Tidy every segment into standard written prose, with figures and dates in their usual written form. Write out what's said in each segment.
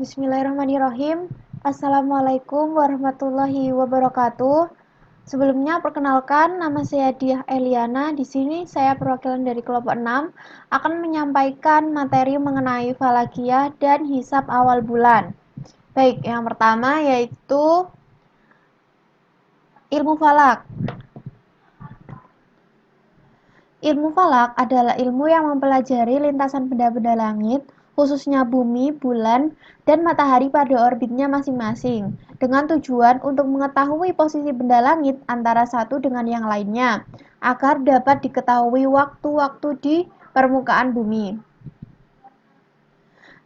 Bismillahirrahmanirrahim. Assalamualaikum warahmatullahi wabarakatuh. Sebelumnya perkenalkan, nama saya Diah Eliana. Di sini saya perwakilan dari kelompok 6 akan menyampaikan materi mengenai falakiyah dan hisab awal bulan. Baik, yang pertama yaitu ilmu falak. Ilmu falak adalah ilmu yang mempelajari lintasan benda-benda langit, khususnya bumi, bulan, dan matahari pada orbitnya masing-masing, dengan tujuan untuk mengetahui posisi benda langit antara satu dengan yang lainnya, agar dapat diketahui waktu-waktu di permukaan bumi.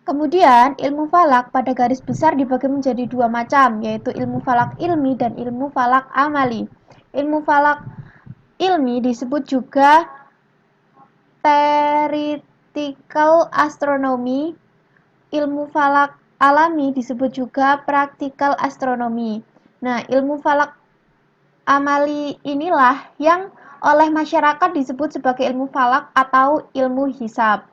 Kemudian, ilmu falak pada garis besar dibagi menjadi dua macam, yaitu ilmu falak ilmi dan ilmu falak amali. Ilmu falak ilmi disebut juga theoretical astronomy. Ilmu falak alami disebut juga practical astronomy. Nah, ilmu falak amali inilah yang oleh masyarakat disebut sebagai ilmu falak atau ilmu hisab.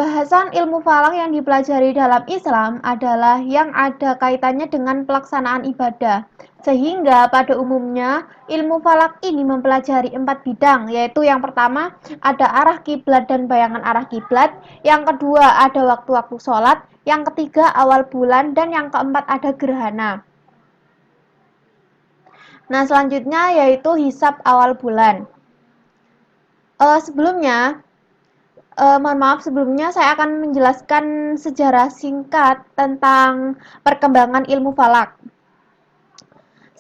Bahasan ilmu falak yang dipelajari dalam Islam adalah yang ada kaitannya dengan pelaksanaan ibadah. Sehingga pada umumnya ilmu falak ini mempelajari 4 bidang, yaitu yang pertama ada arah kiblat dan bayangan arah kiblat, yang kedua ada waktu-waktu sholat, yang ketiga awal bulan, dan yang keempat ada gerhana. Nah, selanjutnya yaitu hisab awal bulan. Sebelumnya saya akan menjelaskan sejarah singkat tentang perkembangan ilmu falak.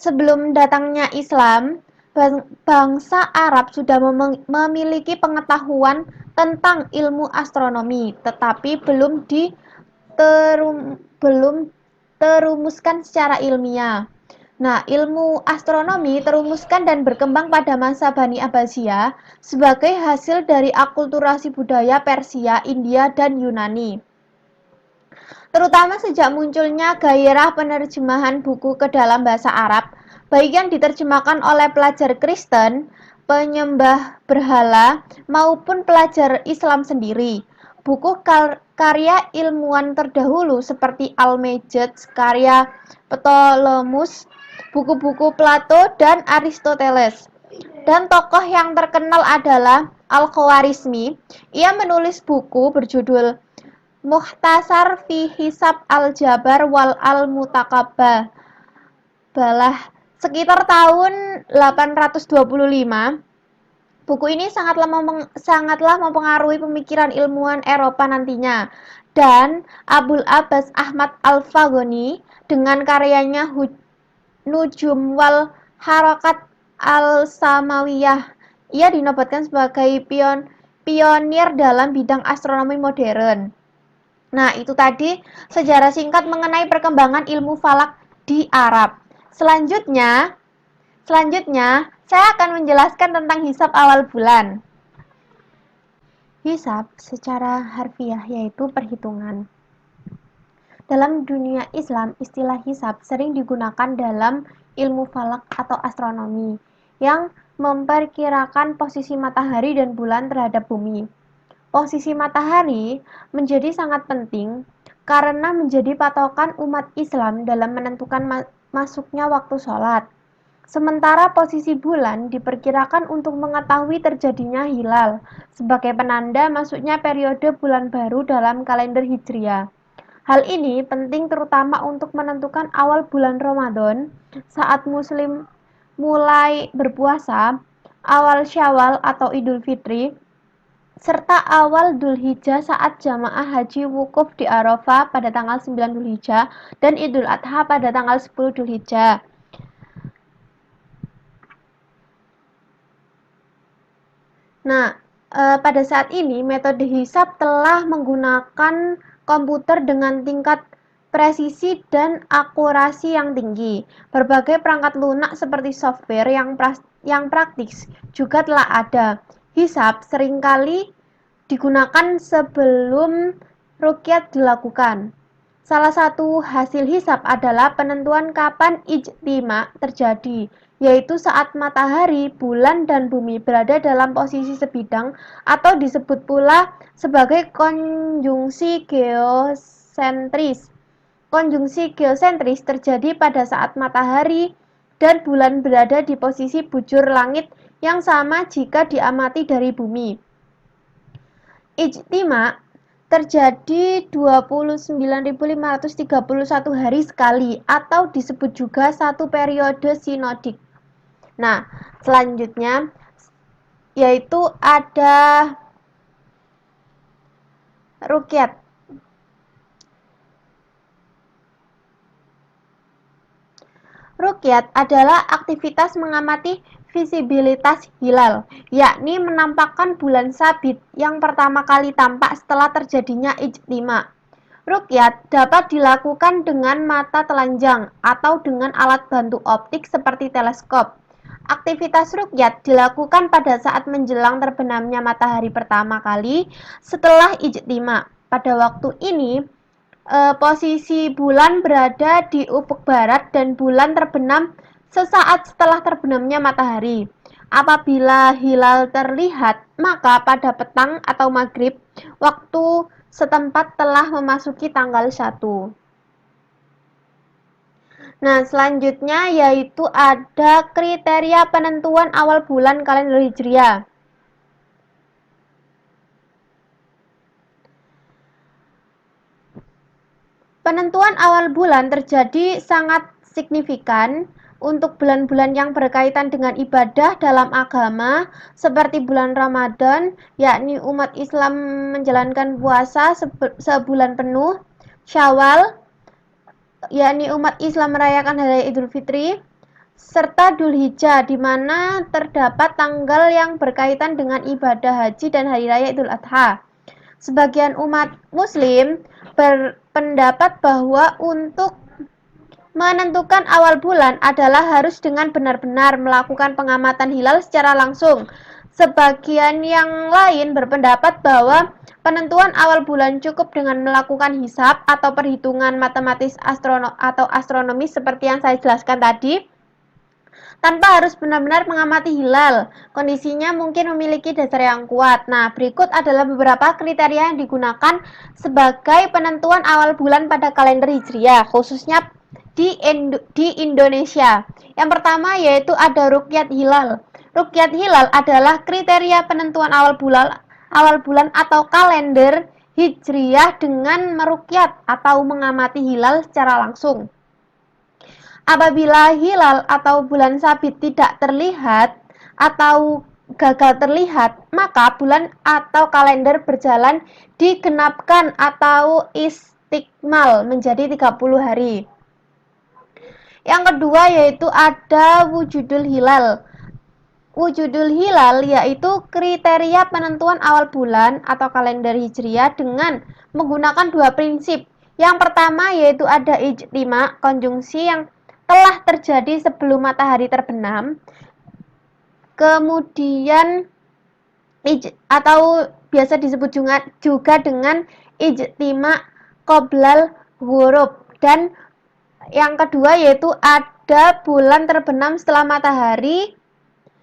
Sebelum datangnya Islam, bangsa Arab sudah memiliki pengetahuan tentang ilmu astronomi, tetapi belum terumuskan secara ilmiah. Nah, ilmu astronomi terumuskan dan berkembang pada masa Bani Abbasiyah sebagai hasil dari akulturasi budaya Persia, India, dan Yunani. Terutama sejak munculnya gairah penerjemahan buku ke dalam bahasa Arab, baik yang diterjemahkan oleh pelajar Kristen, penyembah berhala, maupun pelajar Islam sendiri. Buku karya ilmuwan terdahulu seperti Al-Majid, karya Ptolemus, buku-buku Plato dan Aristoteles. Dan tokoh yang terkenal adalah Al-Khwarizmi. Ia menulis buku berjudul Mukhtasar fi Hisab Al-Jabar wal Al-Mutakabah balah sekitar tahun 825. Buku ini sangatlah mempengaruhi pemikiran ilmuwan Eropa nantinya. Dan Abul Abbas Ahmad Al-Fagoni dengan karyanya Nujum wal Harakat Al-Samawiyah. Ia dinobatkan sebagai pionir dalam bidang astronomi modern. Nah, itu tadi sejarah singkat mengenai perkembangan ilmu falak di Arab. Selanjutnya saya akan menjelaskan tentang hisab awal bulan. Hisab secara harfiah yaitu perhitungan. Dalam dunia Islam, istilah hisab sering digunakan dalam ilmu falak atau astronomi yang memperkirakan posisi matahari dan bulan terhadap bumi. Posisi matahari menjadi sangat penting karena menjadi patokan umat Islam dalam menentukan masuknya waktu sholat. Sementara posisi bulan diperkirakan untuk mengetahui terjadinya hilal sebagai penanda masuknya periode bulan baru dalam kalender Hijriah. Hal ini penting terutama untuk menentukan awal bulan Ramadan saat Muslim mulai berpuasa, awal Syawal atau Idul Fitri, serta awal Dzulhijjah saat jamaah haji wukuf di Arafah pada tanggal 9 Dzulhijjah dan Idul Adha pada tanggal 10 Dzulhijjah. Nah, pada saat ini metode hisab telah menggunakan komputer dengan tingkat presisi dan akurasi yang tinggi. Berbagai perangkat lunak seperti software yang praktis juga telah ada. Hisab seringkali digunakan sebelum ruqyah dilakukan. Salah satu hasil hisab adalah penentuan kapan ijtima terjadi, yaitu saat matahari, bulan, dan bumi berada dalam posisi sebidang atau disebut pula sebagai konjungsi geosentris. geosentris. Konjungsi geosentris terjadi pada saat matahari dan bulan berada di posisi bujur langit yang sama jika diamati dari bumi. Ijtima terjadi 29.531 hari sekali atau disebut juga satu periode sinodik. Nah, selanjutnya yaitu ada rukyat. Rukyat adalah aktivitas mengamati visibilitas hilal, yakni menampakkan bulan sabit yang pertama kali tampak setelah terjadinya ijtima. Rukyat dapat dilakukan dengan mata telanjang atau dengan alat bantu optik seperti teleskop. Aktivitas rukyat dilakukan pada saat menjelang terbenamnya matahari pertama kali setelah ijtima. Pada waktu ini, posisi bulan berada di ufuk barat dan bulan terbenam sesaat setelah terbenamnya matahari. Apabila hilal terlihat, maka pada petang atau maghrib, waktu setempat telah memasuki tanggal 1. Nah, selanjutnya yaitu ada kriteria penentuan awal bulan kalender Hijriah. Penentuan awal bulan terjadi sangat signifikan untuk bulan-bulan yang berkaitan dengan ibadah dalam agama seperti bulan Ramadan, yakni umat Islam menjalankan puasa sebulan penuh, Syawal, yakni umat Islam merayakan hari Idul Fitri, serta Dzulhijjah di mana terdapat tanggal yang berkaitan dengan ibadah haji dan hari raya Idul Adha. Sebagian umat muslim berpendapat bahwa untuk menentukan awal bulan adalah harus dengan benar-benar melakukan pengamatan hilal secara langsung. Sebagian yang lain berpendapat bahwa penentuan awal bulan cukup dengan melakukan hisab atau perhitungan matematis atau astronomis seperti yang saya jelaskan tadi, tanpa harus benar-benar mengamati hilal. Kondisinya mungkin memiliki dasar yang kuat. Nah, berikut adalah beberapa kriteria yang digunakan sebagai penentuan awal bulan pada kalender Hijriah, khususnya di Indonesia. Yang pertama yaitu ada rukyat hilal. Rukyat hilal adalah kriteria penentuan awal bulan atau kalender Hijriah dengan merukyat atau mengamati hilal secara langsung. Apabila hilal atau bulan sabit tidak terlihat atau gagal terlihat, maka bulan atau kalender berjalan digenapkan atau istikmal menjadi 30 hari. Yang kedua yaitu ada wujudul hilal. Wujudul hilal yaitu kriteria penentuan awal bulan atau kalender Hijriah dengan menggunakan dua prinsip. Yang pertama yaitu ada ijtima, konjungsi yang telah terjadi sebelum matahari terbenam. Kemudian atau biasa disebut juga dengan ijtima qoblal ghurub. Dan yang kedua yaitu ada bulan terbenam setelah matahari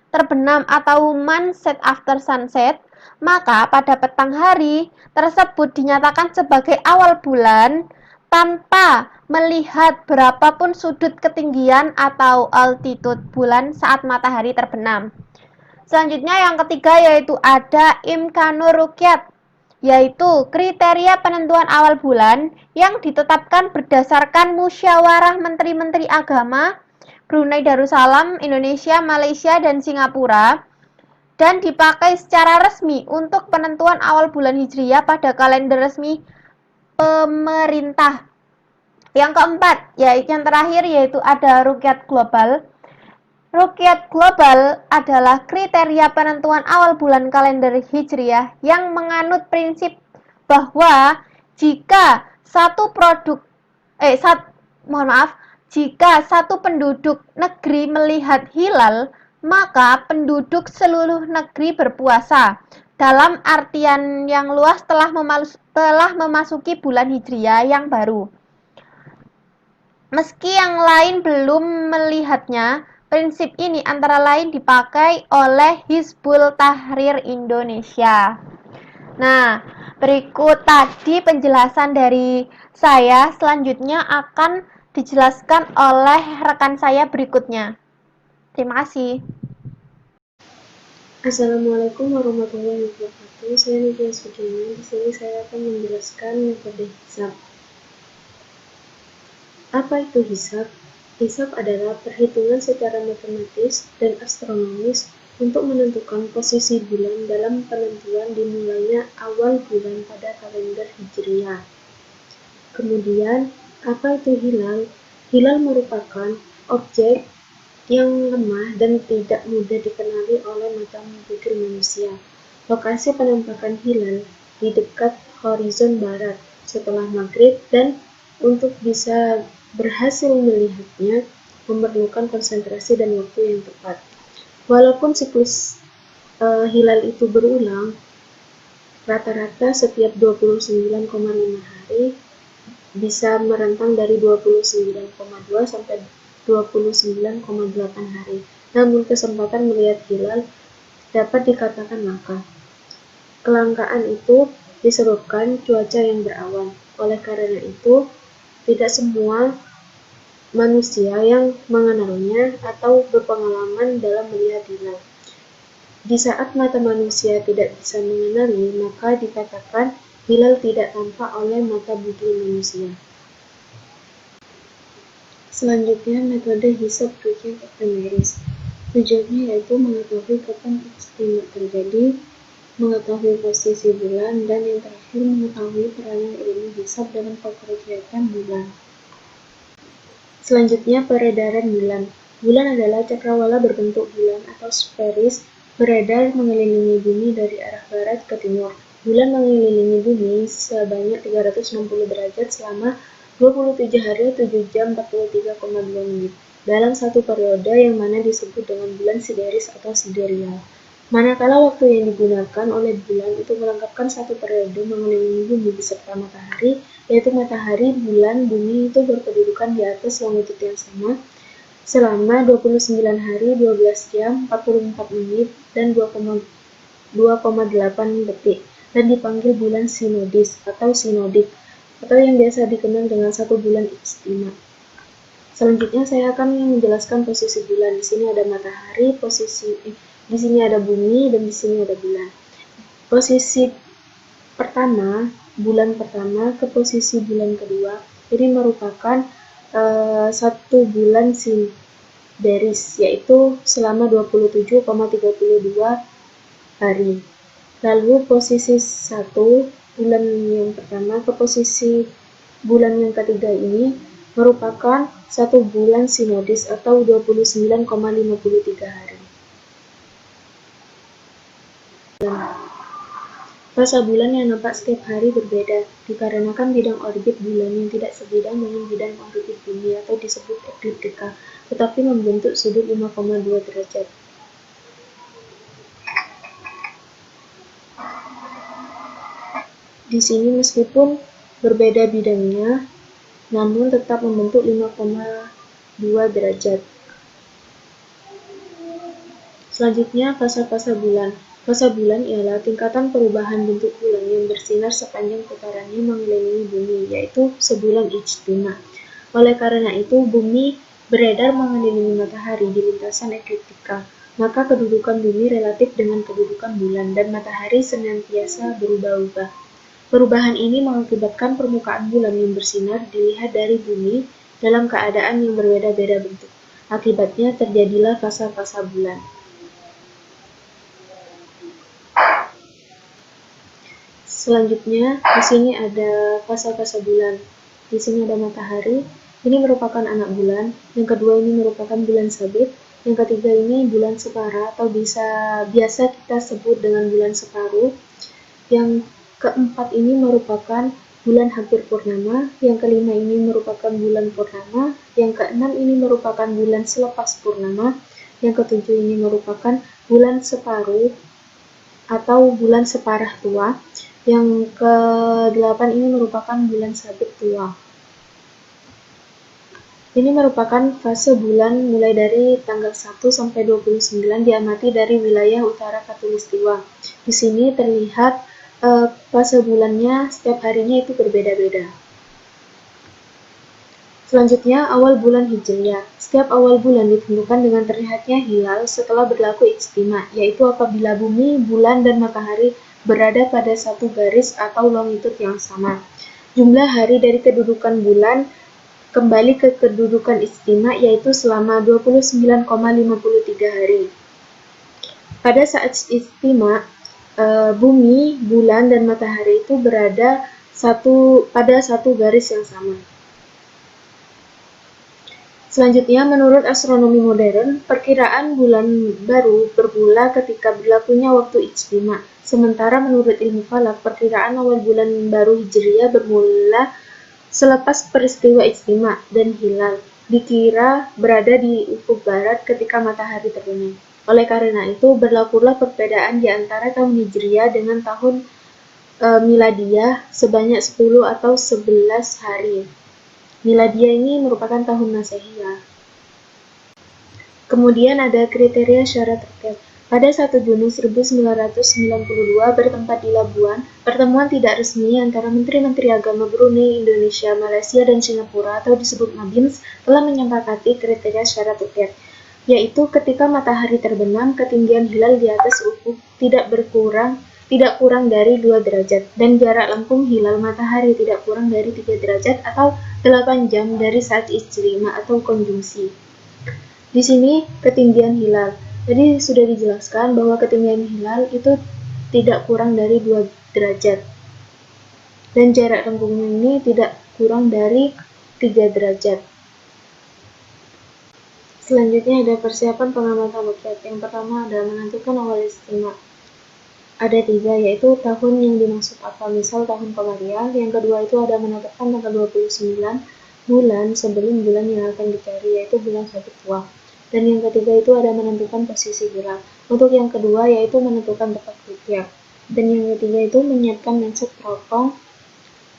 terbenam atau sunset after sunset. Maka pada petang hari tersebut dinyatakan sebagai awal bulan tanpa melihat berapapun sudut ketinggian atau altitude bulan saat matahari terbenam. Selanjutnya yang ketiga yaitu ada imkanur rukyat, yaitu kriteria penentuan awal bulan yang ditetapkan berdasarkan musyawarah menteri-menteri agama Brunei Darussalam, Indonesia, Malaysia, dan Singapura, dan dipakai secara resmi untuk penentuan awal bulan Hijriah pada kalender resmi pemerintah. Yang keempat, yaitu yang terakhir yaitu ada rukyat global. Rukyat global adalah kriteria penentuan awal bulan kalender Hijriah yang menganut prinsip bahwa jika jika satu penduduk negeri melihat hilal, maka penduduk seluruh negeri berpuasa. Dalam artian yang luas telah memasuki bulan Hijriah yang baru. Meski yang lain belum melihatnya, prinsip ini antara lain dipakai oleh Hizbut Tahrir Indonesia. Nah, berikut tadi penjelasan dari saya. Selanjutnya akan dijelaskan oleh rekan saya berikutnya. Terima kasih. Assalamualaikum warahmatullahi wabarakatuh. Saya Nidia Sudirman. Di sini saya akan menjelaskan metode hisab. Apa itu hisab? Hisab adalah perhitungan secara matematis dan astronomis untuk menentukan posisi bulan dalam penentuan dimulainya awal bulan pada kalender Hijriah. Kemudian, apa itu hilal? Hilal merupakan objek yang lemah dan tidak mudah dikenali oleh mata memikir manusia. Lokasi penampakan hilal di dekat horizon barat setelah maghrib, dan untuk bisa berhasil melihatnya memerlukan konsentrasi dan waktu yang tepat. Walaupun siklus hilal itu berulang rata-rata setiap 29,5 hari, bisa merentang dari 29,2 sampai 29,8 hari. Namun kesempatan melihat hilal dapat dikatakan langka. Kelangkaan itu disebabkan cuaca yang berawan. Oleh karena itu, tidak semua manusia yang mengenalnya atau berpengalaman dalam melihat hilal. Di saat mata manusia tidak bisa mengenali, maka dikatakan hilal tidak tampak oleh mata budi manusia. Selanjutnya, metode hisab rukyat efemeris. Tujuannya yaitu mengetahui kapan ijtima terjadi, mengetahui posisi bulan, dan yang terakhir mengetahui peranan ilmu hisab dalam kegiatan bulan. Selanjutnya, peredaran bulan. Bulan adalah cakrawala berbentuk bulan atau sferis beredar mengelilingi bumi dari arah barat ke timur. Bulan mengelilingi bumi sebanyak 360 derajat selama 27 hari 7 jam 43,2 menit dalam satu periode yang mana disebut dengan bulan sideris atau sidereal. Manakala waktu yang digunakan oleh bulan itu melengkapkan satu periode mengelilingi bumi beserta matahari, yaitu matahari, bulan, bumi itu berkedudukan di atas longitud yang sama selama 29 hari 12 jam 44 menit dan 2,8 detik dan dipanggil bulan sinodis atau sinodik, atau yang biasa dikenal dengan satu bulan ijtima. Selanjutnya saya akan menjelaskan posisi bulan. Di sini ada matahari, di sini ada bumi, dan di sini ada bulan. Posisi pertama, bulan pertama ke posisi bulan kedua, ini merupakan satu bulan sideris, yaitu selama 27,32 hari. Lalu posisi 1, bulan yang pertama ke posisi bulan yang ketiga ini merupakan satu bulan sinodis atau 29,53 hari. Fasa bulan yang nampak setiap hari berbeda, dikarenakan bidang orbit bulan yang tidak sebidang dengan bidang orbit bumi atau disebut ekliptika, tetapi membentuk sudut 5,2 derajat. Di sini meskipun berbeda bidangnya, namun tetap membentuk 5,2 derajat. Selanjutnya, fasa-fasa bulan. Fasa bulan ialah tingkatan perubahan bentuk bulan yang bersinar sepanjang putarannya mengelilingi bumi, yaitu sebulan ijtima. Oleh karena itu, bumi beredar mengelilingi matahari di lintasan ekliptika, maka kedudukan bumi relatif dengan kedudukan bulan dan matahari senantiasa berubah-ubah. Perubahan ini mengakibatkan permukaan bulan yang bersinar dilihat dari bumi dalam keadaan yang berbeda-beda bentuk. Akibatnya terjadilah fasa-fasa bulan. Selanjutnya, di sini ada fasa-fasa bulan. Di sini ada matahari. Ini merupakan anak bulan. Yang kedua ini merupakan bulan sabit. Yang ketiga ini bulan separa atau biasa kita sebut dengan bulan separuh. Yang keempat ini merupakan bulan hampir purnama, yang kelima ini merupakan bulan purnama, yang keenam ini merupakan bulan selepas purnama, yang ketujuh ini merupakan bulan separuh atau bulan separah tua, yang ke-8 ini merupakan bulan sabit tua. Ini merupakan fase bulan mulai dari tanggal 1 sampai 29 diamati dari wilayah utara Khatulistiwa. Di sini terlihat fase bulannya setiap harinya itu berbeda-beda. Selanjutnya, awal bulan Hijriah. Setiap awal bulan ditentukan dengan terlihatnya hilal setelah berlaku ijtima, yaitu apabila bumi, bulan, dan matahari berada pada satu garis atau longitud yang sama. Jumlah hari dari kedudukan bulan kembali ke kedudukan ijtima, yaitu selama 29,53 hari. Pada saat ijtima, bumi, bulan, dan matahari itu berada pada satu garis yang sama. Selanjutnya, menurut astronomi modern, perkiraan bulan baru bermula ketika berlakunya waktu ijtima. Sementara menurut ilmu falak, perkiraan awal bulan baru Hijriah bermula selepas peristiwa ijtima dan hilal dikira berada di ufuk barat ketika matahari terbenam. Oleh karena itu, berlakulah perbedaan di antara tahun Hijriah dengan tahun Miladiyah sebanyak 10 atau 11 hari. Miladiyah ini merupakan tahun Masehi ya. Kemudian ada kriteria syarat terkait. Pada 1 Juni 1992 bertempat di Labuan, pertemuan tidak resmi antara Menteri-Menteri Agama Brunei, Indonesia, Malaysia, dan Singapura atau disebut Mabins telah menyepakati kriteria syarat terkait, yaitu ketika matahari terbenam, ketinggian hilal di atas ufuk tidak kurang dari 2 derajat, dan jarak lengkung hilal matahari tidak kurang dari 3 derajat atau 8 jam dari saat ijtima atau konjungsi. Di sini ketinggian hilal. Jadi sudah dijelaskan bahwa ketinggian hilal itu tidak kurang dari 2 derajat. Dan jarak lengkungnya ini tidak kurang dari 3 derajat. Selanjutnya ada persiapan pengamatan rukyat. Yang pertama adalah menentukan awal ijtima. Ada 3, yaitu tahun yang dimaksud apa, misal tahun Komariah. Yang kedua itu ada menetapkan tanggal 29 bulan sebelum bulan yang akan dicari, yaitu bulan Syawal. Dan yang ketiga itu ada menentukan posisi hilal. Untuk yang kedua yaitu menentukan tepat rukyat. Dan yang ketiga itu menyiapkan lensa teropong.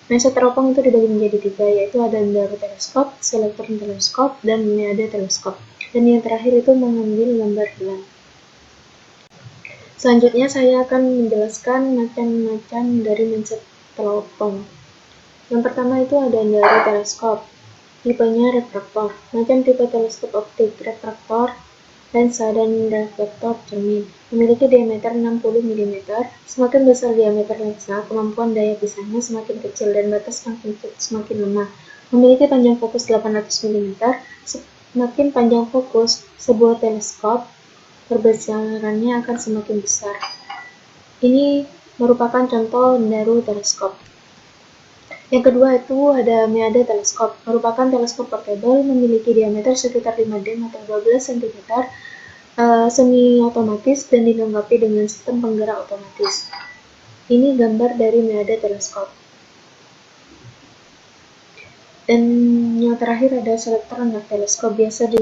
Lensa teropong itu dibagi menjadi 3, yaitu ada baroteleskop, selektron teleskop, dan meade teleskop. Dan yang terakhir itu mengambil gambar hilal. Selanjutnya saya akan menjelaskan macam-macam dari lensa teropong. Yang pertama itu ada baroteleskop. Tipenya refraktor. Macam tipe teleskop optik, refraktor, lensa, dan reflektor cermin. Memiliki diameter 60 mm. Semakin besar diameter lensa, kemampuan daya pisahnya semakin kecil dan batas semakin lemah. Memiliki panjang fokus 800 mm. Semakin panjang fokus sebuah teleskop, perbesarannya akan semakin besar. Ini merupakan contoh baroteleskop. Yang kedua itu ada meade teleskop, merupakan teleskop portable, memiliki diameter sekitar 5 dm atau 12 cm, semi otomatis dan dilengkapi dengan sistem penggerak otomatis. Ini gambar dari meade teleskop. Dan yang terakhir ada selektron teleskop, biasa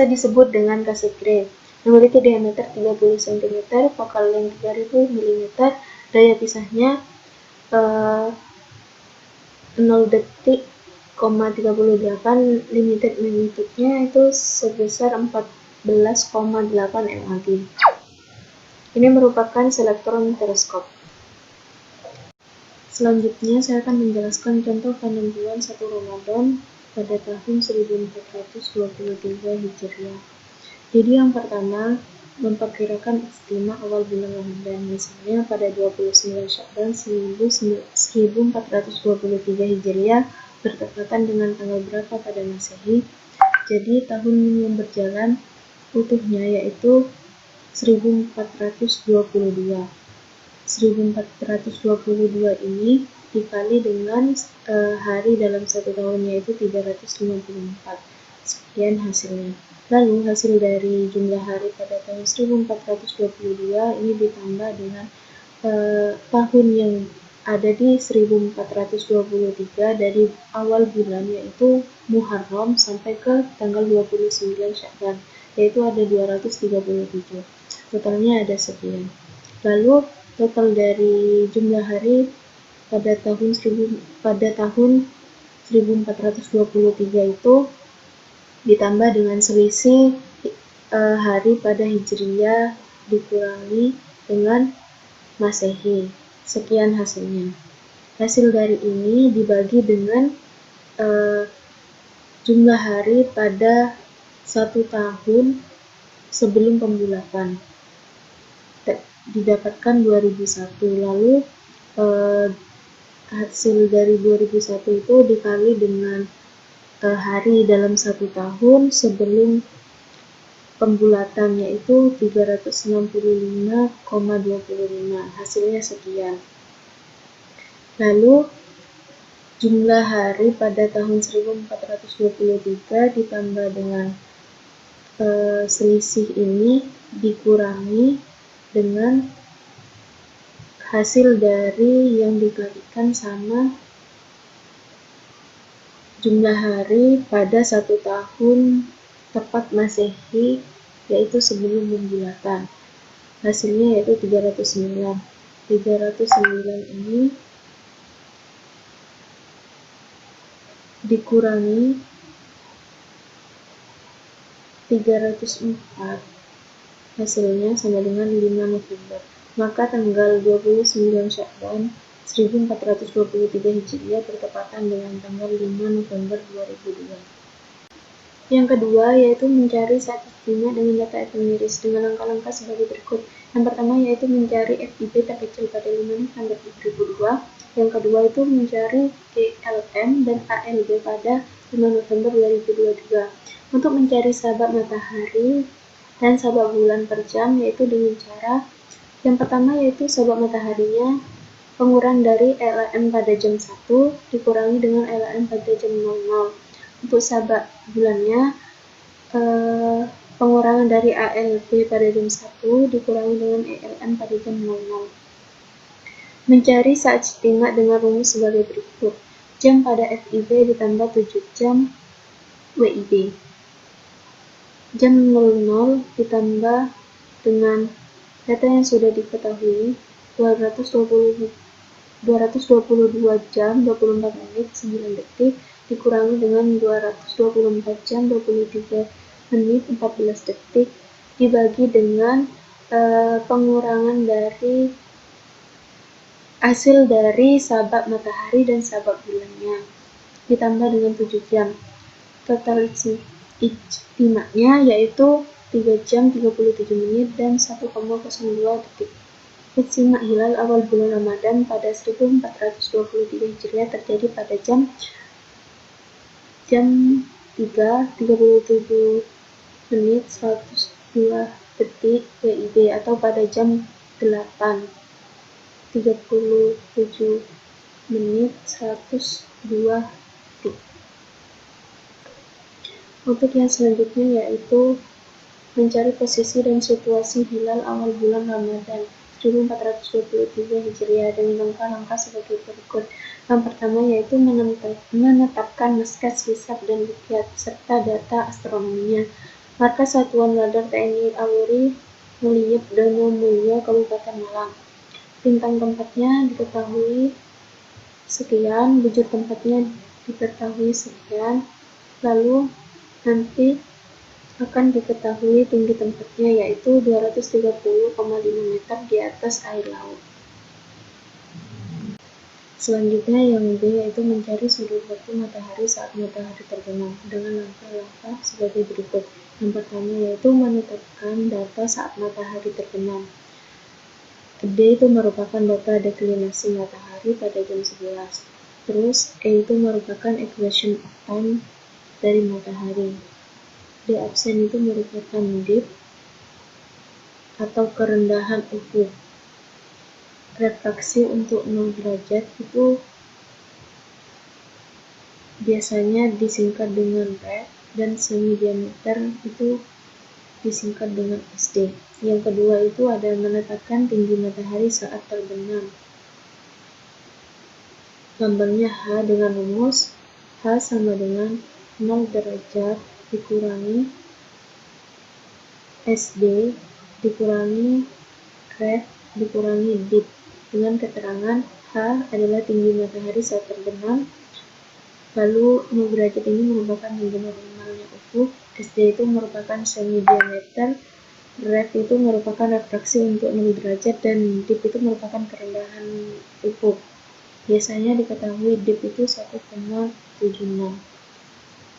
disebut dengan Cassegrain, memiliki diameter 30 cm, focal length 3000 mm, daya pisahnya 0,38, limited magnitude-nya itu sebesar 14,8 LAG. Ini merupakan selektron teleskop. Selanjutnya saya akan menjelaskan contoh penentuan 1 Ramadan pada tahun 1423 Hijriah. Jadi yang pertama, memperkirakan ijtima awal bulan Ramadan, misalnya pada 29 Sya'ban 1423 Hijriah bertepatan dengan tanggal berapa pada Masehi. Jadi tahun yang berjalan utuhnya yaitu 1422. 1422 ini dikali dengan hari dalam satu tahun, yaitu 354. Sekian hasilnya. Lalu hasil dari jumlah hari pada tahun 1422 ini ditambah dengan tahun yang ada di 1423 dari awal bulan, yaitu Muharram sampai ke tanggal 29 Sya'ban, yaitu ada 237. Totalnya ada sekian. Lalu total dari jumlah hari pada tahun 1423 itu ditambah dengan selisih hari pada Hijriah dikurangi dengan Masehi. Sekian hasilnya. Hasil dari ini dibagi dengan jumlah hari pada 1 tahun sebelum pembulatan. Didapatkan 2001. Lalu hasil dari 2001 itu dikali dengan hari dalam 1 tahun sebelum pembulatan, yaitu 365,25. Hasilnya sekian. Lalu jumlah hari pada tahun 1423 ditambah dengan selisih ini dikurangi dengan hasil dari yang dikalikan sama jumlah hari pada 1 tahun tepat Masehi, yaitu sebelum pembulatan. Hasilnya yaitu 309. 309 ini dikurangi 304, hasilnya sama dengan 5 November. Maka tanggal 29 Sya'ban 1423 Hijriah bertepatan dengan tanggal 5 November 2002. Yang kedua yaitu mencari saat istimewa dengan data efemeris dengan langkah-langkah sebagai berikut. Yang pertama yaitu mencari FIB terkecil pada 5 November 2002. Yang kedua itu mencari ELM dan ALB pada 5 November 2022. Untuk mencari sabak matahari dan sabak bulan per jam yaitu dengan cara yang pertama yaitu sabak mataharinya pengurangan dari LM pada jam 1 dikurangi dengan LM pada jam 00. Untuk sabak bulannya pengurangan dari ALB pada jam 1 dikurangi dengan ELM pada jam 00. Mencari saat istimewa dengan rumus sebagai berikut. Jam pada FIB ditambah 7 jam WIB. Jam 00 ditambah dengan data yang sudah diketahui 222 jam 24 menit 9 detik dikurangi dengan 224 jam 23 menit 14 detik dibagi dengan pengurangan dari hasil dari sabak matahari dan sabak bulannya ditambah dengan 7 jam. Total ijtimanya yaitu 3 jam 37 menit dan 1,02 detik. Ijtima hilal awal bulan Ramadan pada 1423 Hijriah terjadi pada jam 3:37 menit 102 detik WIB atau pada jam 8:37 menit 102 detik. Untuk yang selanjutnya yaitu mencari posisi dan situasi hilal awal bulan Ramadan 1423 Hijriah dengan langkah-langkah sebagai berikut. Yang pertama yaitu menetapkan maskas hisab dan ruqyah serta data astronominya. Markas Satuan Radar TNI Auri Mulyep Dono Mulyo Kabupaten Malang. Bintang tempatnya diketahui sekian, bujur tempatnya diketahui sekian, lalu nanti akan diketahui tinggi tempatnya yaitu 230,5 meter di atas air laut. Selanjutnya yang B yaitu mencari sudut waktu matahari saat matahari terbenam dengan langkah-langkah sebagai berikut. Yang pertama yaitu menetapkan data saat matahari terbenam. D itu merupakan data deklinasi matahari pada jam 11. Terus E itu merupakan equation of time dari matahari. D absen itu merupakan dip atau kerendahan ufuk. Refraksi untuk 0 derajat itu biasanya disingkat dengan R dan semi diameter itu disingkat dengan SD. Yang kedua itu ada menetapkan tinggi matahari saat terbenam. Lambangnya H dengan rumus H sama dengan 0 derajat dikurangi SD dikurangi ref dikurangi dip dengan keterangan H adalah tinggi matahari saat terbenam, lalu 0 derajat ini merupakan tinggi normalnya ufuk, SD itu merupakan semi diameter, Ref itu merupakan refraksi untuk 0 derajat dan dip itu merupakan kerendahan ufuk. Biasanya diketahui dip itu 1,76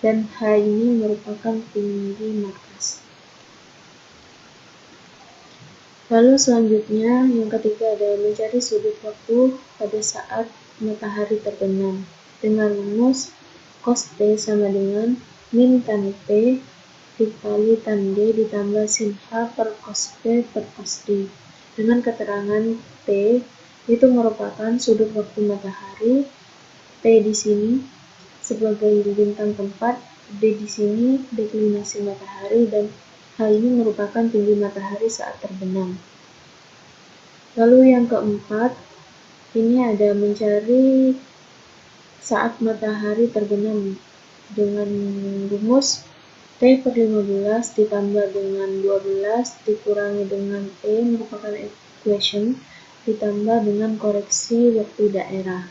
dan H ini merupakan tinggi markas. Lalu selanjutnya yang ketiga adalah mencari sudut waktu pada saat matahari terbenam dengan rumus cos T sama dengan min tan T dikali tan D ditambah sin H per cos T per cos D, dengan keterangan T itu merupakan sudut waktu matahari, T di sini sebagai bintang keempat, D di sini deklinasi matahari, dan H ini merupakan tinggi matahari saat terbenam. Lalu yang keempat, ini ada mencari saat matahari terbenam dengan rumus T per 15 ditambah dengan 12 dikurangi dengan E merupakan equation ditambah dengan koreksi waktu daerah.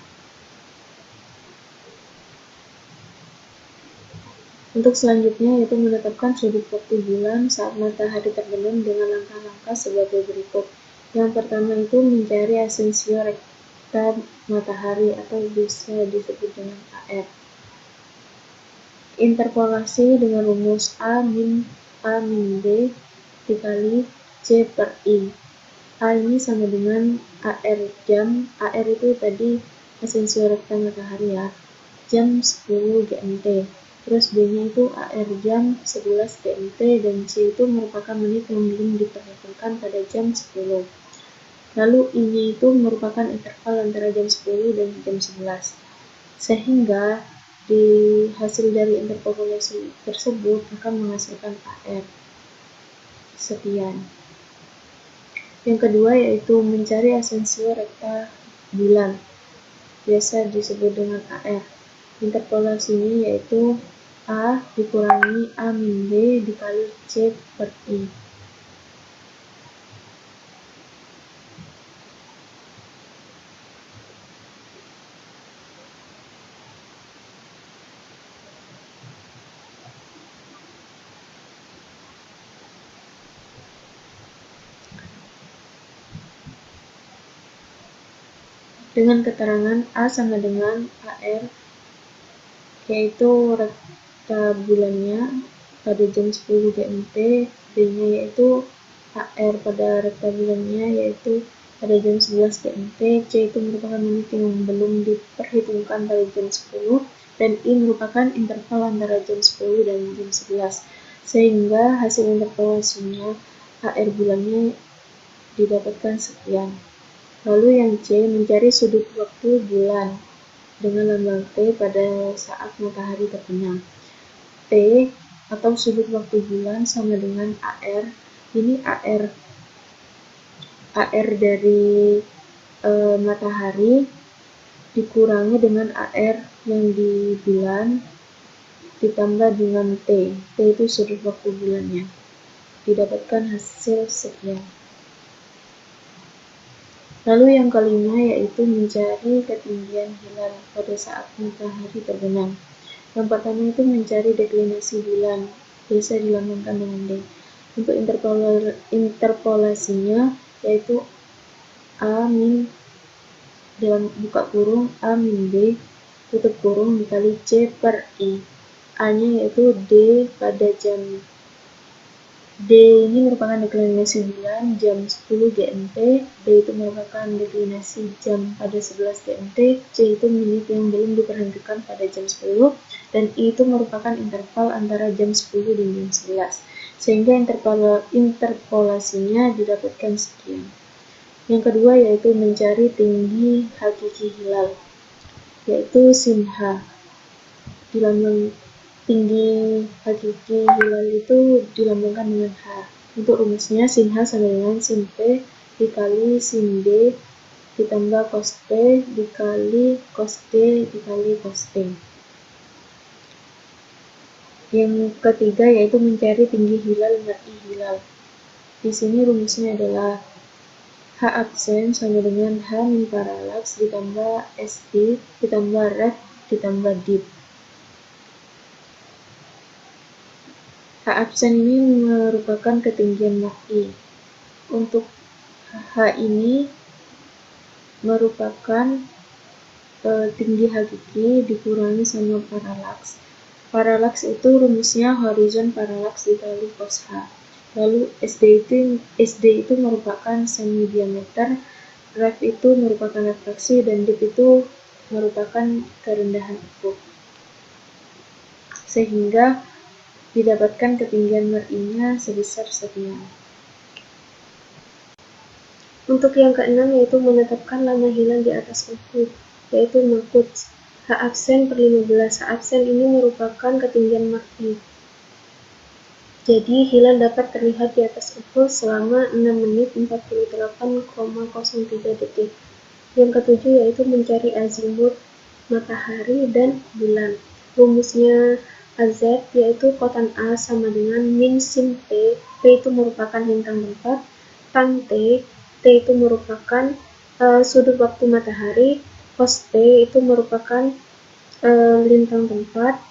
Untuk selanjutnya yaitu menetapkan sudut waktu bulan saat matahari terbenam dengan langkah-langkah sebagai berikut. Yang pertama itu mencari asensio rekta matahari atau bisa disebut dengan AR. Interpolasi dengan rumus A min B dikali C per I. A ini sama dengan AR jam. AR itu tadi asensio rekta matahari ya. Jam 10 GMT. Terus B-nya itu AR jam 11 GMT dan C itu merupakan menit yang belum diperhitungkan pada jam 10. Lalu I-nya itu merupakan interval antara jam 10 dan jam 11. Sehingga di hasil dari interpolasi tersebut akan menghasilkan AR sekian. Yang kedua yaitu mencari asensio rekta bulan, biasa disebut dengan AR. Interpolasinya yaitu A dikurangi A min B dikali C per I. Dengan keterangan A sama dengan AR, yaitu rekta bulannya pada jam 10 GMT, B-nya yaitu AR pada rekta bulannya yaitu pada jam 11 GMT, C itu merupakan menit yang belum diperhitungkan pada jam 10, dan I merupakan interval antara jam 10 dan jam 11. Sehingga hasil interpolasinya AR bulannya didapatkan sekian. Lalu yang C, mencari sudut waktu bulan dengan lambang T pada saat matahari terbenam. T atau sudut waktu bulan sama dengan AR. Ini AR dari matahari dikurangi dengan AR yang di bulan ditambah dengan T. T itu sudut waktu bulannya. Didapatkan hasil sekian. Lalu yang kelima yaitu mencari ketinggian hilal pada saat matahari terbenam. Yang pertama itu mencari deklinasi bulan, biasa dilambangkan dengan D. Untuk interpolasinya yaitu A min dalam buka kurung A min B tutup kurung dikali C per I. A-nya yaitu D pada jam D ini merupakan deklinasi bulan jam 10 GMT, B itu merupakan deklinasi jam pada 11 GMT, C itu menit yang belum diperhentikan pada jam 10, dan I itu merupakan interval antara jam 10 dan jam 11. Sehingga interpolasinya didapatkan sekian. Yang kedua yaitu mencari tinggi hakiki hilal, yaitu sin H. Dilambang tinggi hakiki hilal itu dilambangkan dengan H. Untuk rumusnya sin H sama dengan sin P dikali sin D ditambah cos P dikali cos D dikali cos T. Yang ketiga yaitu mencari tinggi hilal mar'i hilal. Di sini rumusnya adalah H absen sama dengan H min paralaks ditambah SD ditambah ref ditambah dip. H absen ini merupakan ketinggian mar'i. Untuk H ini merupakan tinggi hakiki dikurangi sama paralaks. Paralaks itu rumusnya horizon paralaks dikali cos H. Lalu SD itu merupakan semi diameter, ref itu merupakan refraksi, dan dip itu merupakan kerendahan ufuk. Sehingga didapatkan ketinggian mar'inya sebesar sekian. Untuk yang keenam yaitu menetapkan lama hilal di atas ufuk, yaitu makut. H absen per 15. H absen ini merupakan ketinggian mar'i. Jadi hilal dapat terlihat di atas ufuk selama 6 menit 48,03 detik. Yang ketujuh yaitu mencari azimut matahari dan bulan. Rumusnya AZ yaitu kotan A sama dengan min sin P. P itu merupakan lintang tempat, tan T. T itu merupakan sudut waktu matahari, cos T itu merupakan lintang tempat,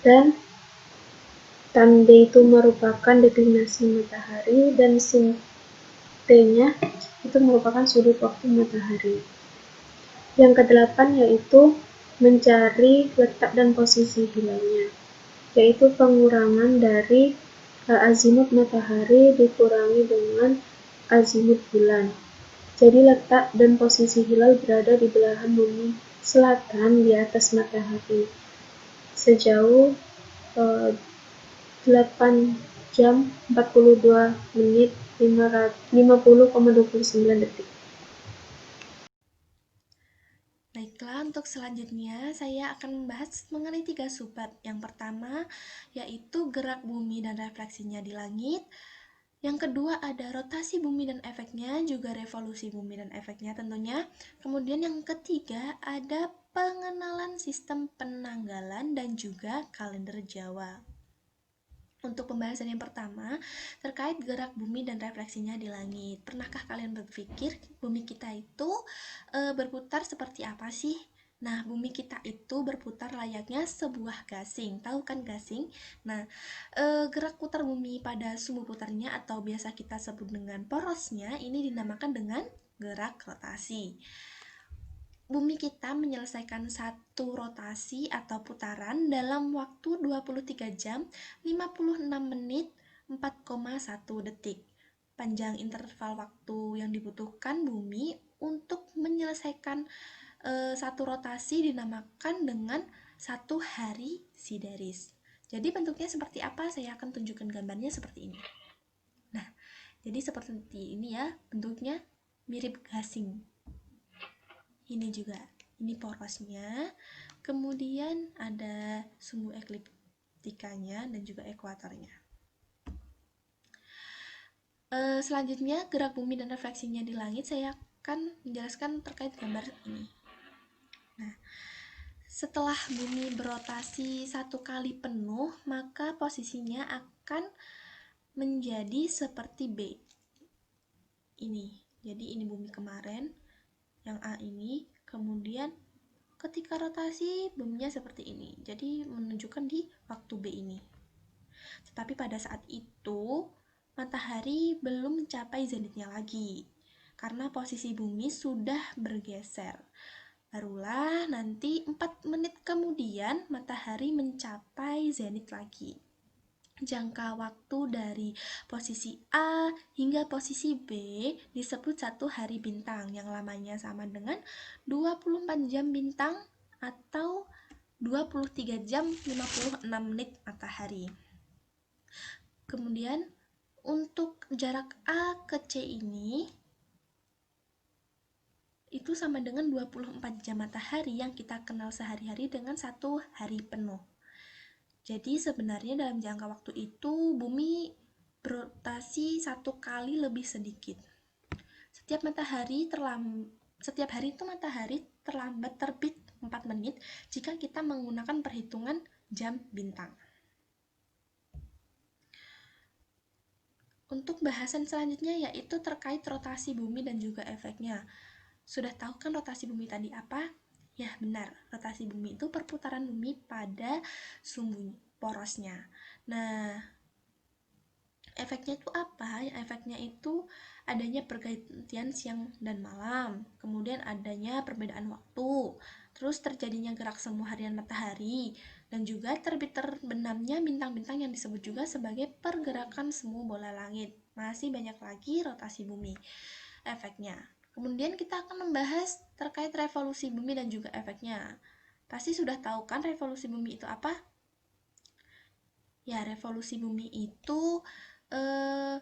dan tan D itu merupakan deklinasi matahari, dan sin T-nya itu merupakan sudut waktu matahari. Yang kedelapan yaitu mencari letak dan posisi hilalnya, yaitu pengurangan dari azimut matahari dikurangi dengan azimut bulan. Jadi letak dan posisi hilal berada di belahan bumi selatan di atas matahari sejauh 8 jam 42 menit 50,29 detik. Baiklah, untuk selanjutnya saya akan membahas mengenai 3 subbab. Yang pertama yaitu gerak bumi dan refleksinya di langit. Yang kedua ada rotasi bumi dan efeknya, juga revolusi bumi dan efeknya tentunya. Kemudian yang ketiga ada pengenalan sistem penanggalan dan juga kalender Jawa. Untuk pembahasan yang pertama, terkait gerak bumi dan refleksinya di langit. Pernahkah kalian berpikir bumi kita itu berputar seperti apa sih? Nah, bumi kita itu berputar layaknya sebuah gasing. Tahu kan gasing? Nah, gerak putar bumi pada sumbu putarnya atau biasa kita sebut dengan porosnya ini dinamakan dengan gerak rotasi. Bumi kita menyelesaikan satu rotasi atau putaran dalam waktu 23 jam 56 menit 4,1 detik. Panjang interval waktu yang dibutuhkan bumi untuk menyelesaikan satu rotasi dinamakan dengan satu hari sideris. Jadi bentuknya seperti apa? Saya akan tunjukkan gambarnya seperti ini. Nah, jadi seperti ini ya, bentuknya mirip gasing. Ini juga, ini porosnya. Kemudian ada sumbu ekliptikanya dan juga ekuatornya. Selanjutnya gerak bumi dan refleksinya di langit, saya akan menjelaskan terkait gambar ini. Nah, setelah bumi berotasi satu kali penuh, maka posisinya akan menjadi seperti B. Ini, jadi ini bumi kemarin, yang A ini, kemudian ketika rotasi buminya seperti ini, jadi menunjukkan di waktu B ini. Tetapi pada saat itu matahari belum mencapai zenitnya lagi karena posisi bumi sudah bergeser. Barulah nanti 4 menit kemudian matahari mencapai zenit lagi. Jangka waktu dari posisi A hingga posisi B disebut satu hari bintang yang lamanya sama dengan 24 jam bintang atau 23 jam 56 menit matahari. Kemudian untuk jarak A ke C ini itu sama dengan 24 jam matahari yang kita kenal sehari-hari dengan satu hari penuh. Jadi sebenarnya dalam jangka waktu itu bumi berotasi satu kali lebih sedikit. Setiap hari itu matahari terlambat terbit 4 menit jika kita menggunakan perhitungan jam bintang. Untuk bahasan selanjutnya yaitu terkait rotasi bumi dan juga efeknya. Sudah tahu kan rotasi bumi tadi apa? Ya benar, rotasi bumi itu perputaran bumi pada sumbu porosnya. Nah, Efeknya itu apa? Efeknya itu adanya pergantian siang dan malam, kemudian adanya perbedaan waktu, terus terjadinya gerak semu harian matahari, dan juga terbit terbenamnya bintang-bintang yang disebut juga sebagai pergerakan semu bola langit. Masih banyak lagi rotasi bumi efeknya. Kemudian kita akan membahas terkait revolusi bumi dan juga efeknya. Pasti sudah tahu kan revolusi bumi itu apa? Ya, revolusi bumi itu eh,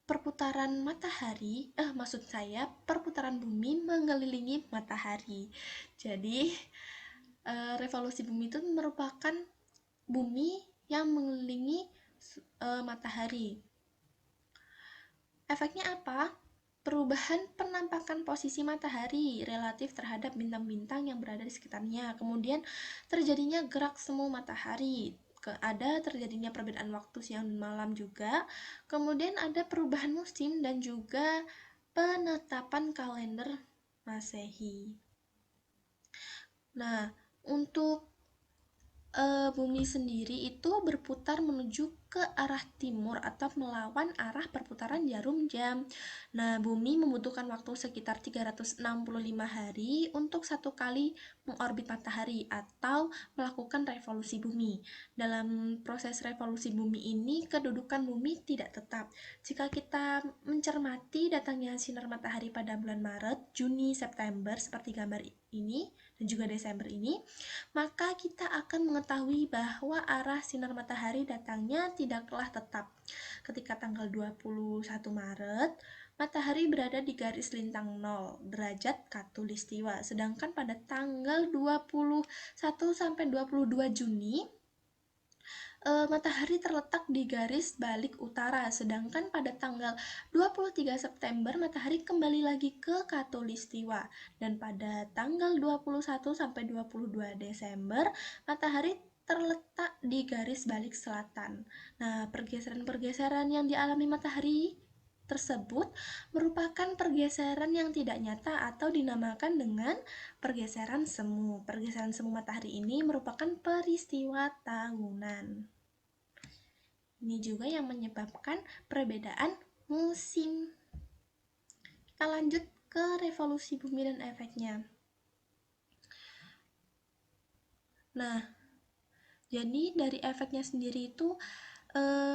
perputaran matahari, maksud saya perputaran bumi mengelilingi matahari. Jadi, revolusi bumi itu merupakan bumi yang mengelilingi matahari. Efeknya apa? Perubahan penampakan posisi matahari relatif terhadap bintang-bintang yang berada di sekitarnya. Kemudian terjadinya gerak semu matahari. Ada terjadinya perbedaan waktu siang dan malam juga. Kemudian ada perubahan musim dan juga penetapan kalender Masehi. Nah, untuk bumi sendiri itu berputar menuju ke arah timur atau melawan arah perputaran jarum jam. Nah, bumi membutuhkan waktu sekitar 365 hari untuk satu kali mengorbit matahari atau melakukan revolusi bumi. Dalam proses revolusi bumi ini, kedudukan bumi tidak tetap. Jika kita mencermati datangnya sinar matahari pada bulan Maret, Juni, September seperti gambar ini dan juga Desember ini, maka kita akan mengetahui bahwa arah sinar matahari datangnya tidaklah tetap. Ketika tanggal 21 Maret, matahari berada di garis lintang 0 derajat Khatulistiwa, sedangkan pada tanggal 21 sampai 22 Juni matahari terletak di garis balik utara, sedangkan pada tanggal 23 September matahari kembali lagi ke Khatulistiwa, dan pada tanggal 21 sampai 22 Desember matahari terletak di garis balik selatan. Nah, pergeseran-pergeseran yang dialami matahari tersebut merupakan pergeseran yang tidak nyata atau dinamakan dengan pergeseran semu. Pergeseran semu matahari ini merupakan peristiwa tahunan. Ini juga yang menyebabkan perbedaan musim. Kita lanjut ke revolusi bumi dan efeknya. Nah, jadi dari efeknya sendiri itu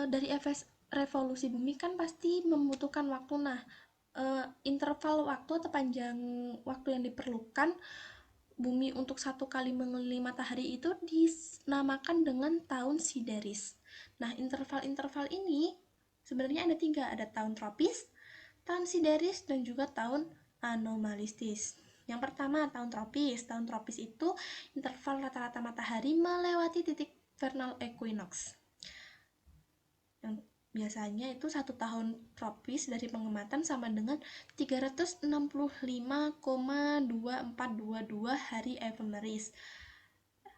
dari efek revolusi bumi kan pasti membutuhkan waktu. Nah, interval waktu atau panjang waktu yang diperlukan bumi untuk satu kali mengelilingi matahari itu dinamakan dengan tahun sideris. Nah, interval-interval ini sebenarnya ada 3, ada tahun tropis, tahun sideris, dan juga tahun anomalistis. Yang pertama, tahun tropis. Tahun tropis itu interval rata-rata matahari melewati titik vernal equinox. Yang biasanya itu 1 tahun tropis dari pengamatan sama dengan 365,2422 hari ephemeris.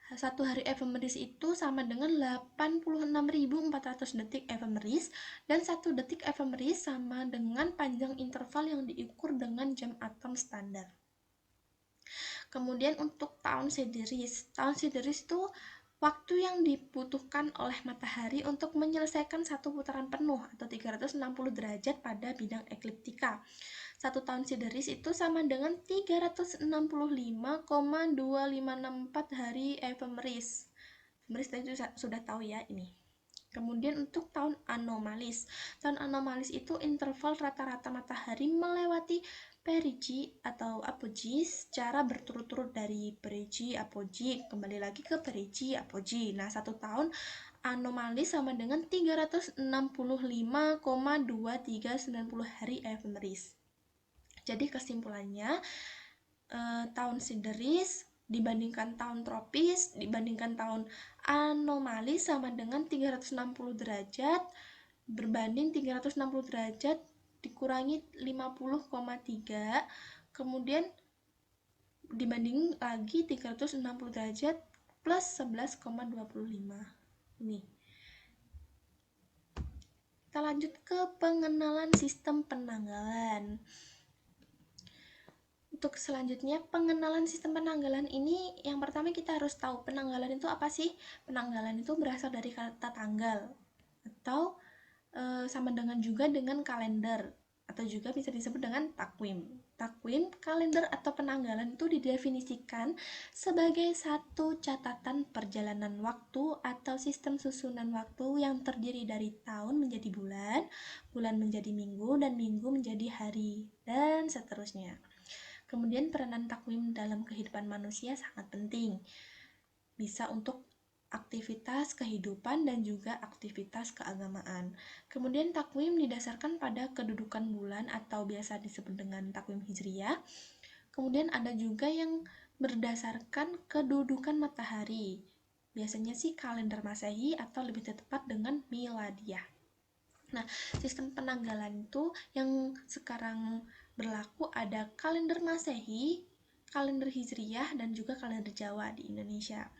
1 hari ephemeris itu sama dengan 86.400 detik ephemeris, dan 1 detik ephemeris sama dengan panjang interval yang diukur dengan jam atom standar. Kemudian untuk tahun sideris itu waktu yang dibutuhkan oleh matahari untuk menyelesaikan satu putaran penuh atau 360 derajat pada bidang ekliptika. 1 tahun sideris itu sama dengan 365,2564 hari ephemeris. Ephemeris tadi sudah tahu ya ini. Kemudian untuk tahun anomalis. Tahun anomalis itu interval rata-rata matahari melewati perigi atau apogee secara berturut-turut dari perigi apogee kembali lagi ke perigi apogee. Nah, 1 tahun anomalis sama dengan 365,2390 hari ephemeris. Jadi kesimpulannya, tahun sideris dibandingkan tahun tropis dibandingkan tahun anomalis sama dengan 360 derajat berbanding 360 derajat dikurangi 50,3, kemudian dibanding lagi 360 derajat plus 11,25. Ini. Kita lanjut ke pengenalan sistem penanggalan. Untuk selanjutnya, pengenalan sistem penanggalan ini, yang pertama kita harus tahu penanggalan itu apa sih? Penanggalan itu berasal dari kata tanggal atau sama dengan juga dengan kalender atau juga bisa disebut dengan takwim. Takwim, kalender atau penanggalan itu didefinisikan sebagai satu catatan perjalanan waktu atau sistem susunan waktu yang terdiri dari tahun menjadi bulan, bulan menjadi minggu, dan minggu menjadi hari, dan seterusnya. Kemudian peranan takwim dalam kehidupan manusia sangat penting. Bisa untuk aktivitas kehidupan dan juga aktivitas keagamaan. Kemudian takwim didasarkan pada kedudukan bulan atau biasa disebut dengan takwim hijriyah. Kemudian ada juga yang berdasarkan kedudukan matahari. Biasanya sih kalender Masehi atau lebih tepat dengan miladiah. Nah, sistem penanggalan itu yang sekarang berlaku ada kalender Masehi, kalender Hijriyah, dan juga kalender Jawa di Indonesia.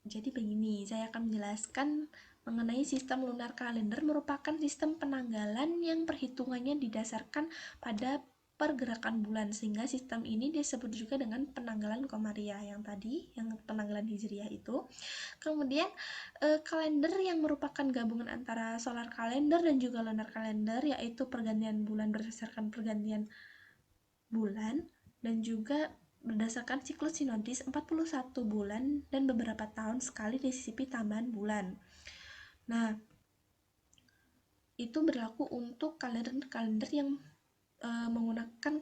Jadi begini, saya akan menjelaskan mengenai sistem lunar kalender merupakan sistem penanggalan yang perhitungannya didasarkan pada pergerakan bulan, sehingga sistem ini disebut juga dengan penanggalan Komariah yang tadi, yang penanggalan Hijriyah itu. Kemudian kalender yang merupakan gabungan antara solar kalender dan juga lunar kalender, yaitu pergantian bulan berdasarkan pergantian bulan dan juga berdasarkan siklus sinodis 41 bulan dan beberapa tahun sekali disisipi tambahan bulan. Nah, itu berlaku untuk kalender-kalender yang menggunakan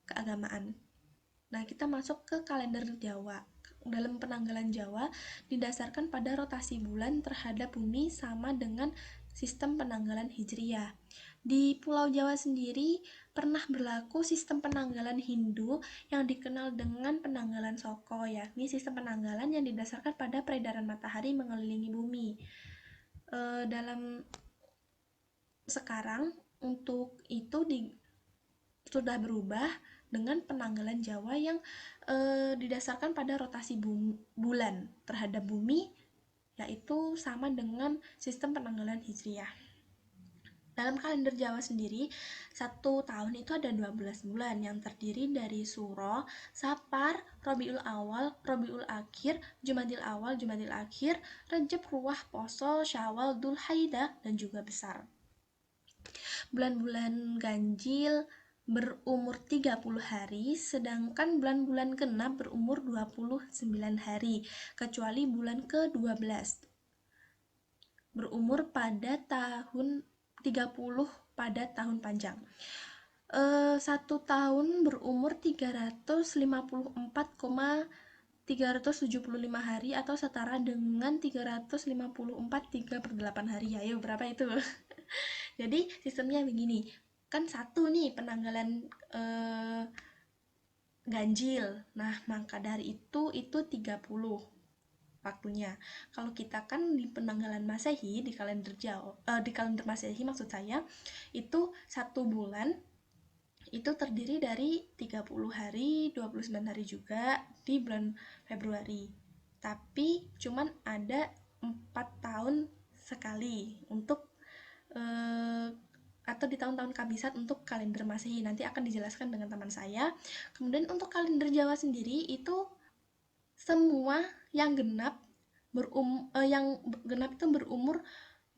keagamaan. Nah, kita masuk ke kalender Jawa. Dalam penanggalan Jawa didasarkan pada rotasi bulan terhadap bumi sama dengan sistem penanggalan Hijriyah. Di Pulau Jawa sendiri pernah berlaku sistem penanggalan Hindu yang dikenal dengan penanggalan Soko, yakni sistem penanggalan yang didasarkan pada peredaran matahari mengelilingi bumi. Dalam sekarang untuk itu sudah berubah dengan penanggalan Jawa yang didasarkan pada rotasi bulan terhadap bumi, yaitu sama dengan sistem penanggalan Hijriyah. Dalam kalender Jawa sendiri, satu tahun itu ada 12 bulan yang terdiri dari Suro, Sapar, Rabiul Awal, Rabiul Akhir, Jumadil Awal, Jumadil Akhir, Rejab, Ruwah, Poso, Syawal, Dzulhijjah, dan juga Besar. Bulan-bulan ganjil berumur 30 hari, sedangkan bulan-bulan genap berumur 29 hari, kecuali bulan ke-12 berumur pada tahun 30 pada tahun panjang. Satu tahun berumur 354,375 hari atau setara dengan 354,3/8 hari. Ayo, berapa itu? Jadi sistemnya begini, kan satu nih penanggalan ganjil. Nah, maka dari itu 30 waktunya. Kalau kita kan di penanggalan Masehi, di kalender Masehi maksud saya, itu satu bulan itu terdiri dari 30 hari, 29 hari juga di bulan Februari. Tapi cuman ada 4 tahun sekali untuk atau di tahun-tahun kabisat untuk kalender Masehi. Nanti akan dijelaskan dengan teman saya. Kemudian untuk kalender Jawa sendiri itu semua yang genap itu berumur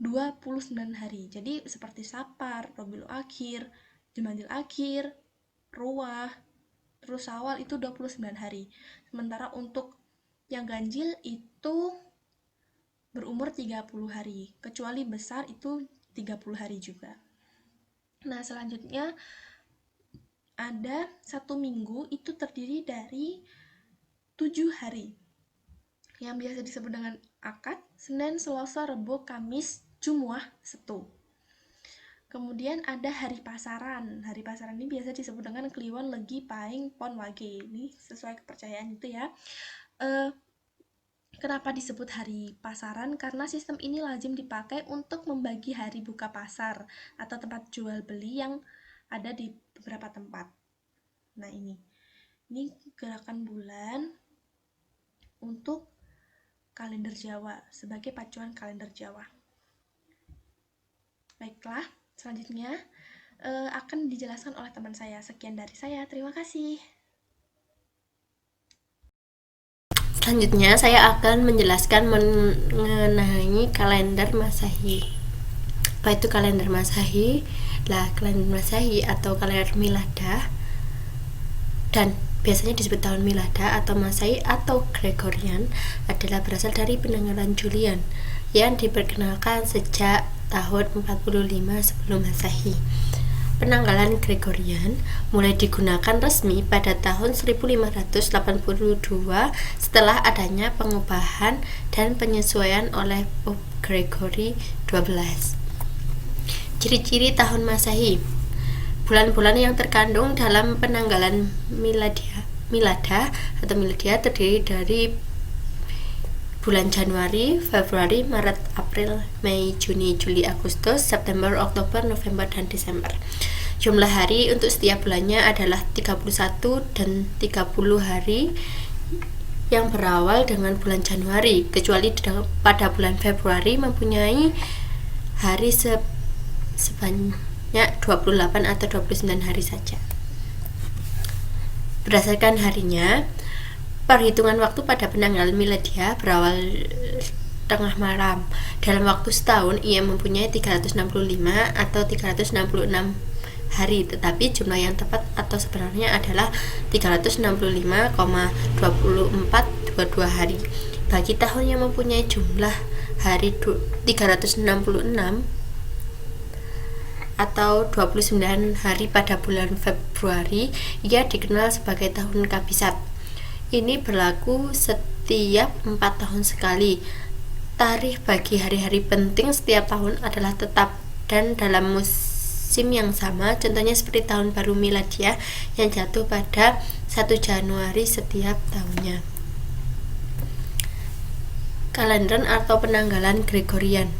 29 hari. Jadi seperti Sapar, Rabiul Akhir, Jumadil Akhir, Ruwah, terus Syawal itu 29 hari. Sementara untuk yang ganjil itu berumur 30 hari. Kecuali Besar itu 30 hari juga. Nah, selanjutnya ada satu minggu itu terdiri dari 7 hari yang biasa disebut dengan Akad, Senin, Selasa, Rebo, Kamis, Jumuah, Setu. Kemudian ada hari pasaran. Hari pasaran ini biasa disebut dengan Kliwon, Legi, Paing, Pon, Wage. Ini sesuai kepercayaan itu ya. Kenapa disebut hari pasaran? Karena sistem ini lazim dipakai untuk membagi hari buka pasar atau tempat jual beli yang ada di beberapa tempat. Nah, ini gerakan bulan untuk kalender Jawa sebagai pacuan kalender Jawa. Baiklah, selanjutnya akan dijelaskan oleh teman saya. Sekian dari saya, terima kasih. Selanjutnya saya akan menjelaskan mengenai kalender Masehi. Apa itu kalender Masehi? Kalender Masehi atau kalender miladah, dan biasanya disebut tahun miladah atau Masehi atau Gregorian, adalah berasal dari penanggalan Julian yang diperkenalkan sejak tahun 45 sebelum Masehi. Penanggalan Gregorian mulai digunakan resmi pada tahun 1582 setelah adanya pengubahan dan penyesuaian oleh Pope Gregory XII. Ciri-ciri tahun Masehi. Bulan-bulan yang terkandung dalam penanggalan miladah terdiri dari bulan Januari, Februari, Maret, April, Mei, Juni, Juli, Agustus, September, Oktober, November, dan Desember. Jumlah hari untuk setiap bulannya adalah 31 dan 30 hari yang berawal dengan bulan Januari, kecuali pada bulan Februari mempunyai hari sebanyak 28 atau 29 hari saja. Berdasarkan harinya, perhitungan waktu pada penanggalan miladia berawal tengah malam. Dalam waktu setahun, ia mempunyai 365 atau 366 hari, tetapi jumlah yang tepat atau sebenarnya adalah 365,2422 hari. Bagi tahun yang mempunyai jumlah hari 366 atau 29 hari pada bulan Februari, ia dikenal sebagai tahun kabisat. Ini berlaku setiap 4 tahun sekali. Tarikh bagi hari-hari penting setiap tahun adalah tetap dan dalam musim yang sama, contohnya seperti tahun baru miladiah yang jatuh pada 1 Januari setiap tahunnya. Kalender atau penanggalan Gregorian.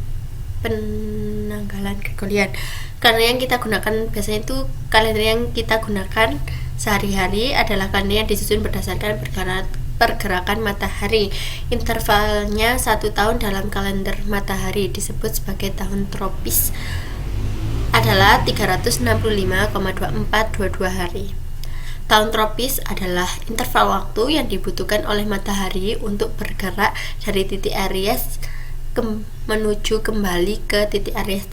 Kalender yang kita gunakan biasanya itu kalender yang kita gunakan sehari-hari adalah kalender yang disusun berdasarkan pergerakan matahari. Intervalnya 1 tahun dalam kalender matahari disebut sebagai tahun tropis adalah 365,2422 hari. Tahun tropis adalah interval waktu yang dibutuhkan oleh matahari untuk bergerak dari titik Aries menuju kembali ke titik Aries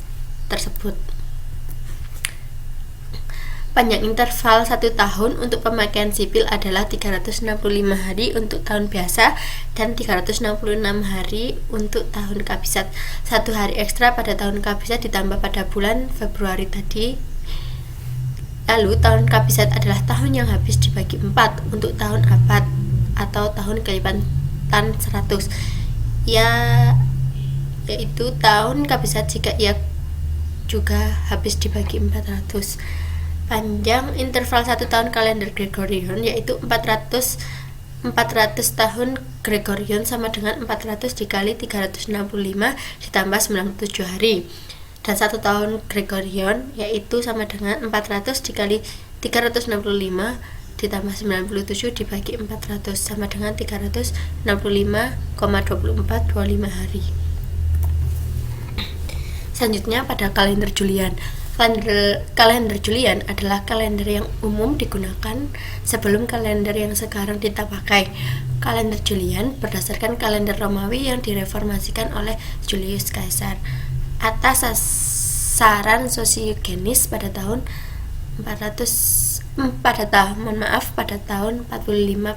tersebut. Panjang interval 1 tahun untuk pemakaian sipil adalah 365 hari untuk tahun biasa dan 366 hari untuk tahun kabisat. 1 hari ekstra pada tahun kabisat ditambah pada bulan Februari tadi. Lalu tahun kabisat adalah tahun yang habis dibagi 4 untuk tahun abad atau tahun kelipatan 100, yaitu tahun kabisat jika ia juga habis dibagi 400. Panjang interval 1 tahun kalender Gregorian yaitu 400 tahun Gregorian sama dengan 400 dikali 365 ditambah 97 hari. Dan 1 tahun Gregorian yaitu sama dengan 400 dikali 365 ditambah 97 dibagi 400 sama dengan 365,2425 hari. Selanjutnya pada kalender Julian. Kalender Julian adalah kalender yang umum digunakan sebelum kalender yang sekarang kita pakai. Kalender Julian berdasarkan kalender Romawi yang direformasikan oleh Julius Caesar atas saran Sosigenes pada tahun 45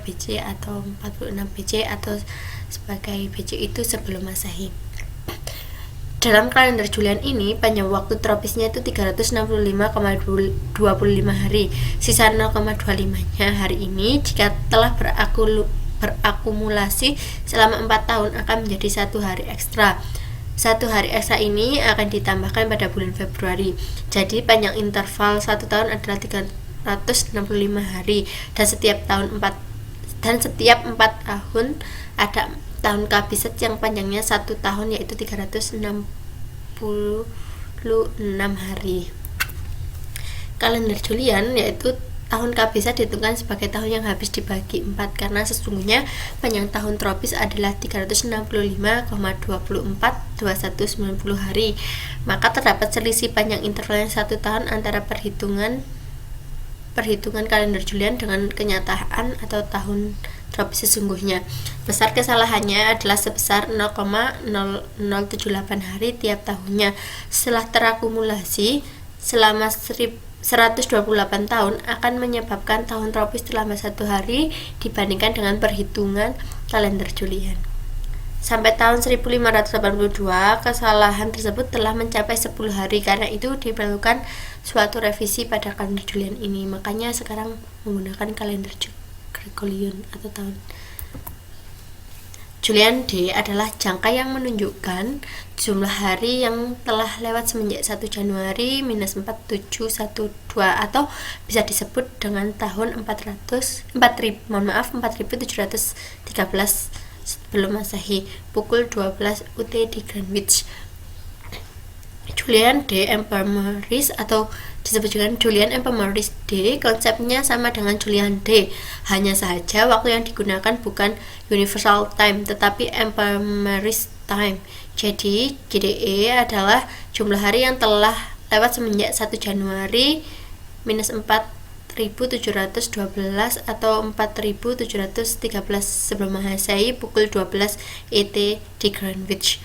BC atau 46 BC atau sebagai BC itu sebelum Masehi. Dalam kalender Julian ini, panjang waktu tropisnya itu 365,25 hari. Sisa 0,25-nya hari ini jika telah berakumulasi selama 4 tahun akan menjadi 1 hari ekstra. 1 hari ekstra ini akan ditambahkan pada bulan Februari. Jadi panjang interval 1 tahun adalah 365 hari dan setiap 4 tahun ada tahun kabisat yang panjangnya 1 tahun yaitu 366 hari. Kalender Julian yaitu tahun kabisat ditentukan sebagai tahun yang habis dibagi 4 karena sesungguhnya panjang tahun tropis adalah 365,242190 hari. Maka terdapat selisih panjang intervalnya 1 tahun antara perhitungan kalender Julian dengan kenyataan atau tahun tropis sesungguhnya. Besar kesalahannya adalah sebesar 0,0078 hari tiap tahunnya. Setelah terakumulasi selama 128 tahun akan menyebabkan tahun tropis terlambat 1 hari dibandingkan dengan perhitungan kalender Julian. Sampai tahun 1582, kesalahan tersebut telah mencapai 10 hari. Karena itu diperlukan suatu revisi pada kalender Julian ini. Makanya sekarang menggunakan kalender Gregorian atau tahun. Julian D adalah jangka yang menunjukkan jumlah hari yang telah lewat semenjak 1 Januari minus 4712 atau bisa disebut dengan tahun 4713 sebelum Masehi, pukul 12 UT di Greenwich. Julian D. Ephemeris atau disebut juga Julian Ephemeris D, konsepnya sama dengan Julian D, hanya saja waktu yang digunakan bukan universal time tetapi ephemeris time. Jadi GDE adalah jumlah hari yang telah lewat semenjak 1 Januari minus 4712 atau 4713 sebelum Masehi, pukul 12 ET di Greenwich.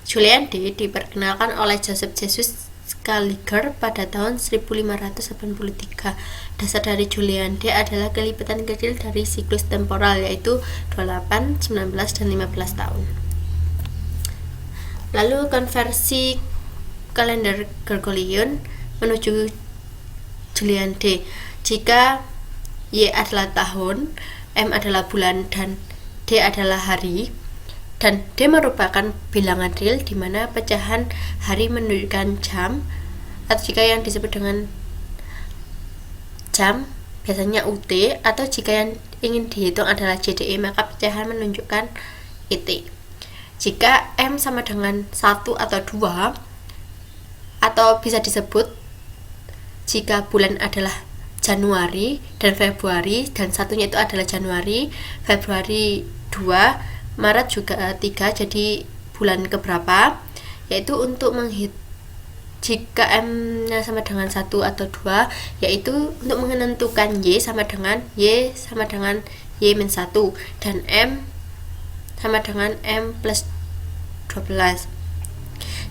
Julian D diperkenalkan oleh Joseph Jesus Scaliger pada tahun 1583. Dasar dari Julian D adalah kelipatan kecil dari siklus temporal, yaitu 28, 19, dan 15 tahun. Lalu konversi kalender Gregorian menuju Julian D. Jika Y adalah tahun, M adalah bulan, dan D adalah hari, dan D merupakan bilangan real di mana pecahan hari menunjukkan jam, atau jika yang disebut dengan jam biasanya UT, atau jika yang ingin dihitung adalah JDE maka pecahan menunjukkan ET. Jika M sama dengan 1 atau 2, atau bisa disebut jika bulan adalah Januari dan Februari, dan satunya itu adalah Januari, Februari 2, Maret juga 3, jadi bulan keberapa, yaitu untuk jika M-nya sama dengan 1 atau 2, yaitu untuk menentukan Y sama dengan Y min 1, dan M sama dengan M plus 12.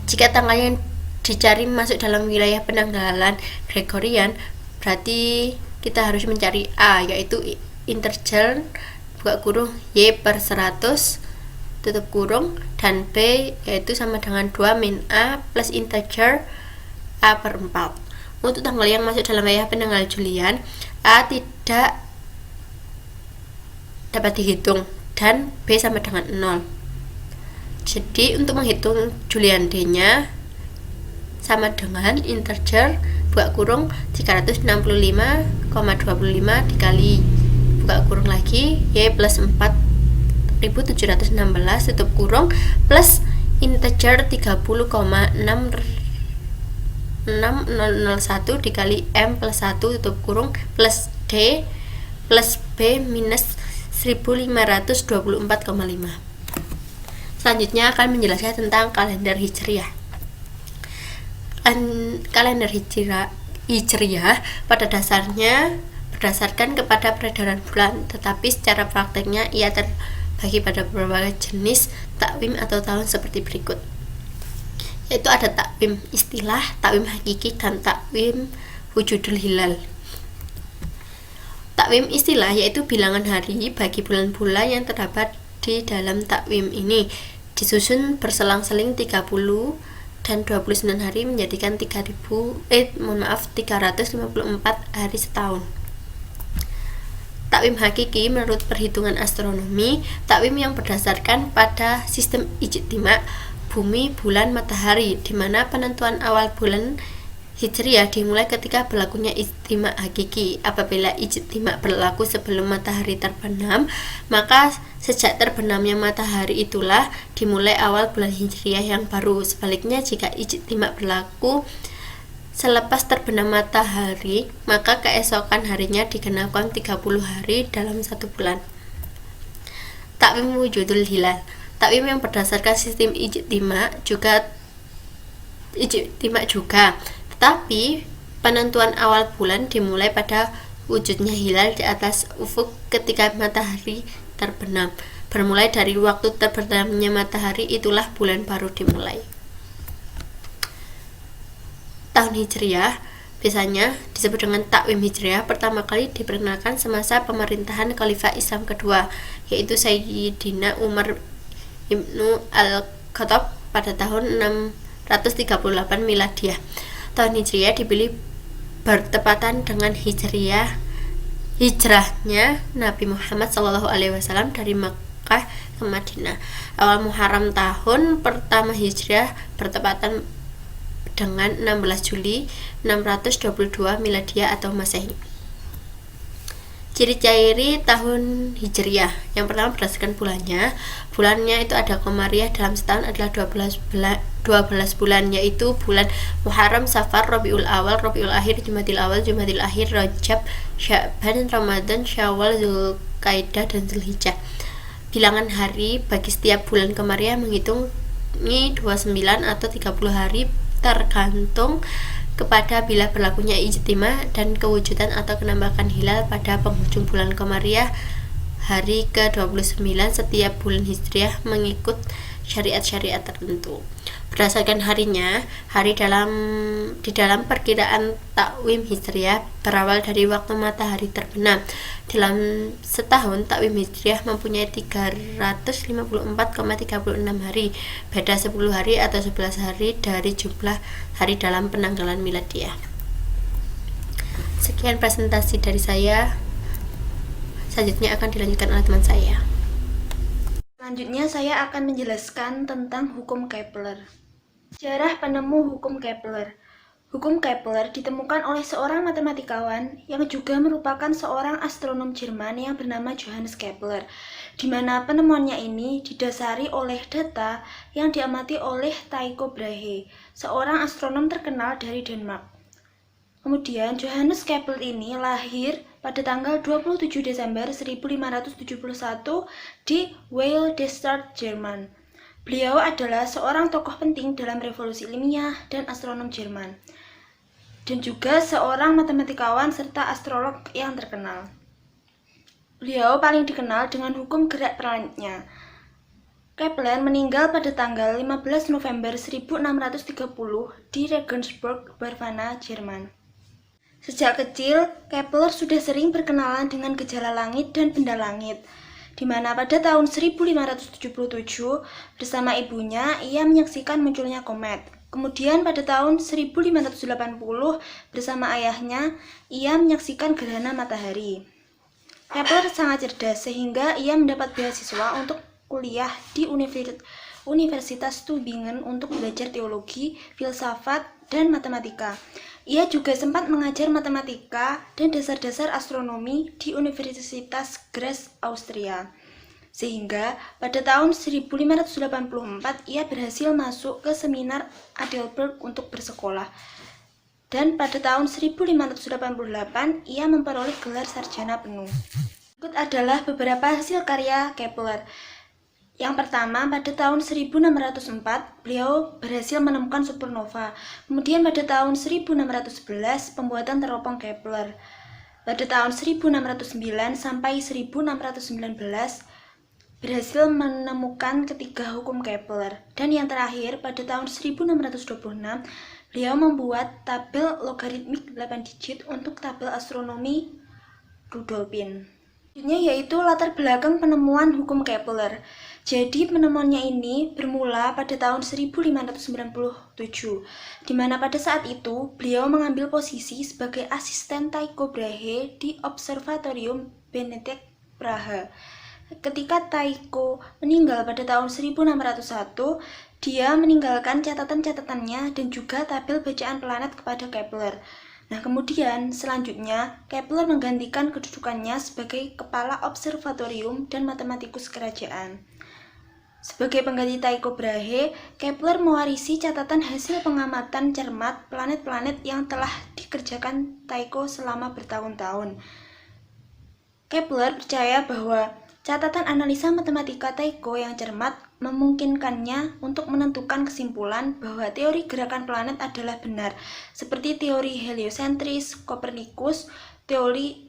Jika tanggal yang dicari masuk dalam wilayah penanggalan Gregorian, berarti kita harus mencari A, yaitu integer buka kurung Y per 100 tutup kurung, dan B yaitu sama dengan 2 min A plus integer A per 4. Untuk tanggal yang masuk dalam wilayah penanggalan Julian, A tidak dapat dihitung dan B sama dengan 0. Jadi untuk menghitung Julian D nya sama dengan integer buka kurung 365,25 dikali buka kurung lagi Y plus 4716 tutup kurung plus integer 30,6601 dikali M plus 1 tutup kurung plus D plus B minus 1524,5. Selanjutnya akan menjelaskan tentang kalender Hijriah. Kalender Hijriah pada dasarnya berdasarkan kepada peredaran bulan, tetapi secara prakteknya ia terbagi pada berbagai jenis takwim atau tahun seperti berikut, yaitu ada takwim istilah, takwim hakiki, dan takwim wujudul hilal. Takwim istilah yaitu bilangan hari bagi bulan-bulan yang terdapat di dalam takwim ini, disusun berselang-seling 30 dan 29 hari menjadikan 354 hari setahun. Takwim hakiki menurut perhitungan astronomi, takwim yang berdasarkan pada sistem ijtima bumi, bulan, matahari, di mana penentuan awal bulan Hijriah dimulai ketika berlakunya ijtima hakiki. Apabila ijtima berlaku sebelum matahari terbenam, maka sejak terbenamnya matahari itulah dimulai awal bulan Hijriah yang baru. Sebaliknya, jika ijtima berlaku selepas terbenam matahari, maka keesokan harinya digenapkan 30 hari dalam satu bulan. Takwim wujudul hilal, takwim yang berdasarkan sistem ijtima juga, tetapi penentuan awal bulan dimulai pada wujudnya hilal di atas ufuk ketika matahari terbenam. Bermulai dari waktu terbenamnya matahari, itulah bulan baru dimulai. Tahun Hijriah biasanya disebut dengan takwim Hijriah pertama kali diperkenalkan semasa pemerintahan Khalifah Islam kedua, yaitu Sayyidina Umar ibnu Al-Khattab pada tahun 638 Miladiah. Tahun Hijriah dipilih bertepatan dengan hijrahnya Nabi Muhammad SAW dari Makkah ke Madinah. Awal Muharram tahun pertama Hijriah bertepatan dengan 16 Juli 622 Miladiah atau Masehi. Ciri-ciri tahun Hijriah. Yang pertama berdasarkan bulannya. Bulannya itu ada Qamariyah, dalam setahun adalah 12 bulan, yaitu bulan Muharram, Safar, Rabiul Awal, Rabiul Akhir, Jumadil Awal, Jumadil Akhir, Rajab, Sya'ban, Ramadan, Syawal, Zulqaidah, dan Zulhijjah. Bilangan hari bagi setiap bulan Qamariyah menghitungi 29 atau 30 hari tergantung kepada bila berlakunya ijtima dan kewujudan atau kenampakan hilal pada penghujung bulan Qamariyah hari ke-29 setiap bulan Hijriah mengikut syariat-syariat tertentu. Berdasarkan harinya, di dalam perkiraan takwim Hijriah berawal dari waktu matahari terbenam. Dalam setahun, takwim Hijriah mempunyai 354,36 hari, beda 10 hari atau 11 hari dari jumlah hari dalam penanggalan miladiah. Sekian presentasi dari saya. Selanjutnya akan dilanjutkan oleh teman saya. Selanjutnya saya akan menjelaskan tentang hukum Kepler. Sejarah penemu hukum Kepler. Hukum Kepler ditemukan oleh seorang matematikawan yang juga merupakan seorang astronom Jerman yang bernama Johannes Kepler, di mana penemuannya ini didasari oleh data yang diamati oleh Tycho Brahe, seorang astronom terkenal dari Denmark. Kemudian Johannes Kepler ini lahir pada tanggal 27 Desember 1571 di Weil-Darmstadt, Jerman. Beliau adalah seorang tokoh penting dalam revolusi ilmiah dan astronom Jerman, dan juga seorang matematikawan serta astrolog yang terkenal. Beliau paling dikenal dengan hukum gerak planetnya. Kepler meninggal pada tanggal 15 November 1630 di Regensburg, Bavaria, Jerman. Sejak kecil, Kepler sudah sering berkenalan dengan gejala langit dan benda langit, di mana pada tahun 1577 bersama ibunya ia menyaksikan munculnya komet. Kemudian pada tahun 1580 bersama ayahnya ia menyaksikan gerhana matahari. Kepler sangat cerdas sehingga ia mendapat beasiswa untuk kuliah di Universitas Tübingen untuk belajar teologi, filsafat, dan matematika. Ia juga sempat mengajar matematika dan dasar-dasar astronomi di Universitas Graz, Austria. Sehingga pada tahun 1584 ia berhasil masuk ke seminar Heidelberg untuk bersekolah. Dan pada tahun 1588 ia memperoleh gelar sarjana penuh. Berikut adalah beberapa hasil karya Kepler. Yang pertama, pada tahun 1604, beliau berhasil menemukan supernova. Kemudian pada tahun 1611, pembuatan teropong Kepler. Pada tahun 1609 sampai 1619, berhasil menemukan ketiga hukum Kepler. Dan yang terakhir, pada tahun 1626, beliau membuat tabel logaritmik 8 digit untuk tabel astronomi Rudolphine. Selanjutnya yaitu latar belakang penemuan hukum Kepler. Jadi penemuannya ini bermula pada tahun 1597, di mana pada saat itu beliau mengambil posisi sebagai asisten Tycho Brahe di Observatorium Benedict, Praha. Ketika Tycho meninggal pada tahun 1601, dia meninggalkan catatan-catatannya dan juga tabel bacaan planet kepada Kepler. Nah, kemudian selanjutnya Kepler menggantikan kedudukannya sebagai kepala observatorium dan matematikus kerajaan. Sebagai pengganti Tycho Brahe, Kepler mewarisi catatan hasil pengamatan cermat planet-planet yang telah dikerjakan Tycho selama bertahun-tahun. Kepler percaya bahwa catatan analisa matematika Tycho yang cermat memungkinkannya untuk menentukan kesimpulan bahwa teori gerakan planet adalah benar, seperti teori heliosentris Kopernikus, teori